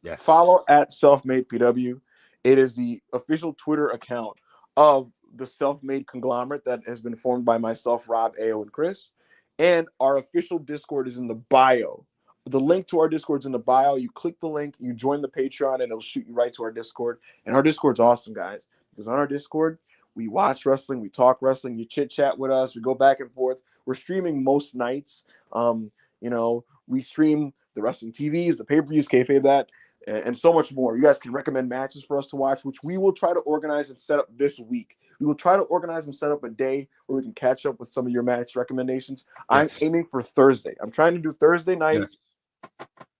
yes. Follow at Self-Made PW. It is the official Twitter account of the Self-Made conglomerate that has been formed by myself, Rob, Ao, and Chris. And our official Discord is in the bio. The link to our Discord is in the bio. You click the link, you join the Patreon, and it'll shoot you right to our Discord. And our Discord's awesome, guys, because on our Discord, we watch wrestling, we talk wrestling, you chit-chat with us, we go back and forth. We're streaming most nights. We stream the wrestling TVs, the pay-per-views, kayfabe that, and so much more. You guys can recommend matches for us to watch, which we will try to organize and set up this week. We will try to organize and set up a day where we can catch up with some of your match recommendations. Yes. I'm aiming for Thursday. I'm trying to do Thursday night. Yes.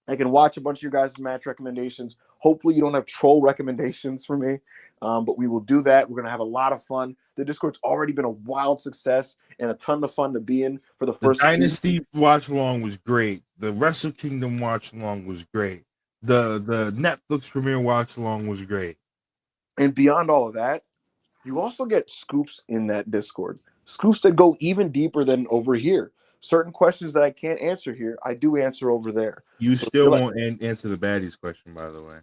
I can watch a bunch of your guys' match recommendations. Hopefully you don't have troll recommendations for me, but we will do that. We're going to have a lot of fun. The Discord's already been a wild success and a ton of fun to be in for the first The Dynasty watch along was great. The Wrestle Kingdom watch along was great. The Netflix premiere watch along was great. And beyond all of that, you also get scoops in that Discord. Scoops that go even deeper than over here. Certain questions that I can't answer here, I do answer over there. You still won't answer the baddies question, by the way.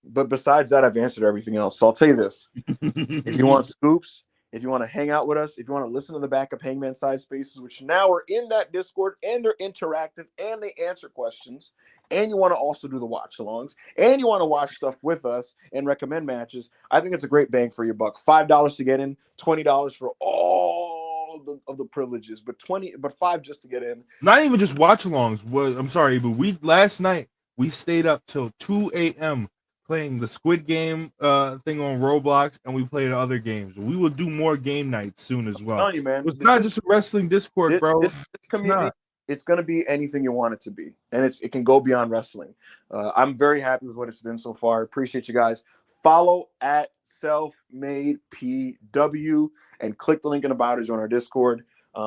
But besides that, I've answered everything else. So I'll tell you this. If you want scoops, if you want to hang out with us, if you want to listen to the back of Hangman Side Spaces, which now are in that Discord and they're interactive and they answer questions, and you want to also do the watch alongs, and you want to watch stuff with us and recommend matches, I think it's a great bang for your buck. $5 to get in, $20 for all of the privileges, but $5 just to get in. Not even just watch alongs. I'm sorry, but last night we stayed up till 2 a.m. playing the Squid Game thing on Roblox, and we played other games. We will do more game nights soon as well. I'm telling you, man, it's not just a wrestling Discord, bro. This community, it's going to be anything you want it to be, and it can go beyond wrestling. I'm very happy with what it's been so far. Appreciate you guys. Follow at Self-Made PW and click the link in the bio to join our Discord.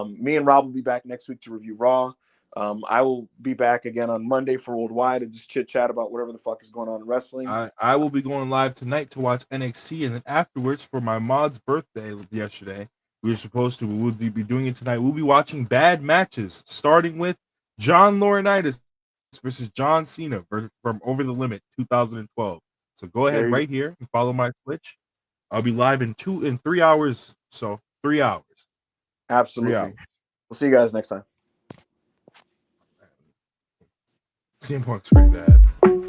Me and Rob will be back next week to review Raw. I will be back again on Monday for Worldwide and just chit chat about whatever the fuck is going on in wrestling. I will be going live tonight to watch NXT, and then afterwards for my mod's birthday yesterday, we will be doing it tonight. We'll be watching bad matches, starting with John Laurinaitis versus John Cena from Over the Limit 2012. So go ahead right here and follow my Twitch. I'll be live in 3 hours. So 3 hours. Absolutely. Yeah. We'll see you guys next time. CM Punk's pretty bad.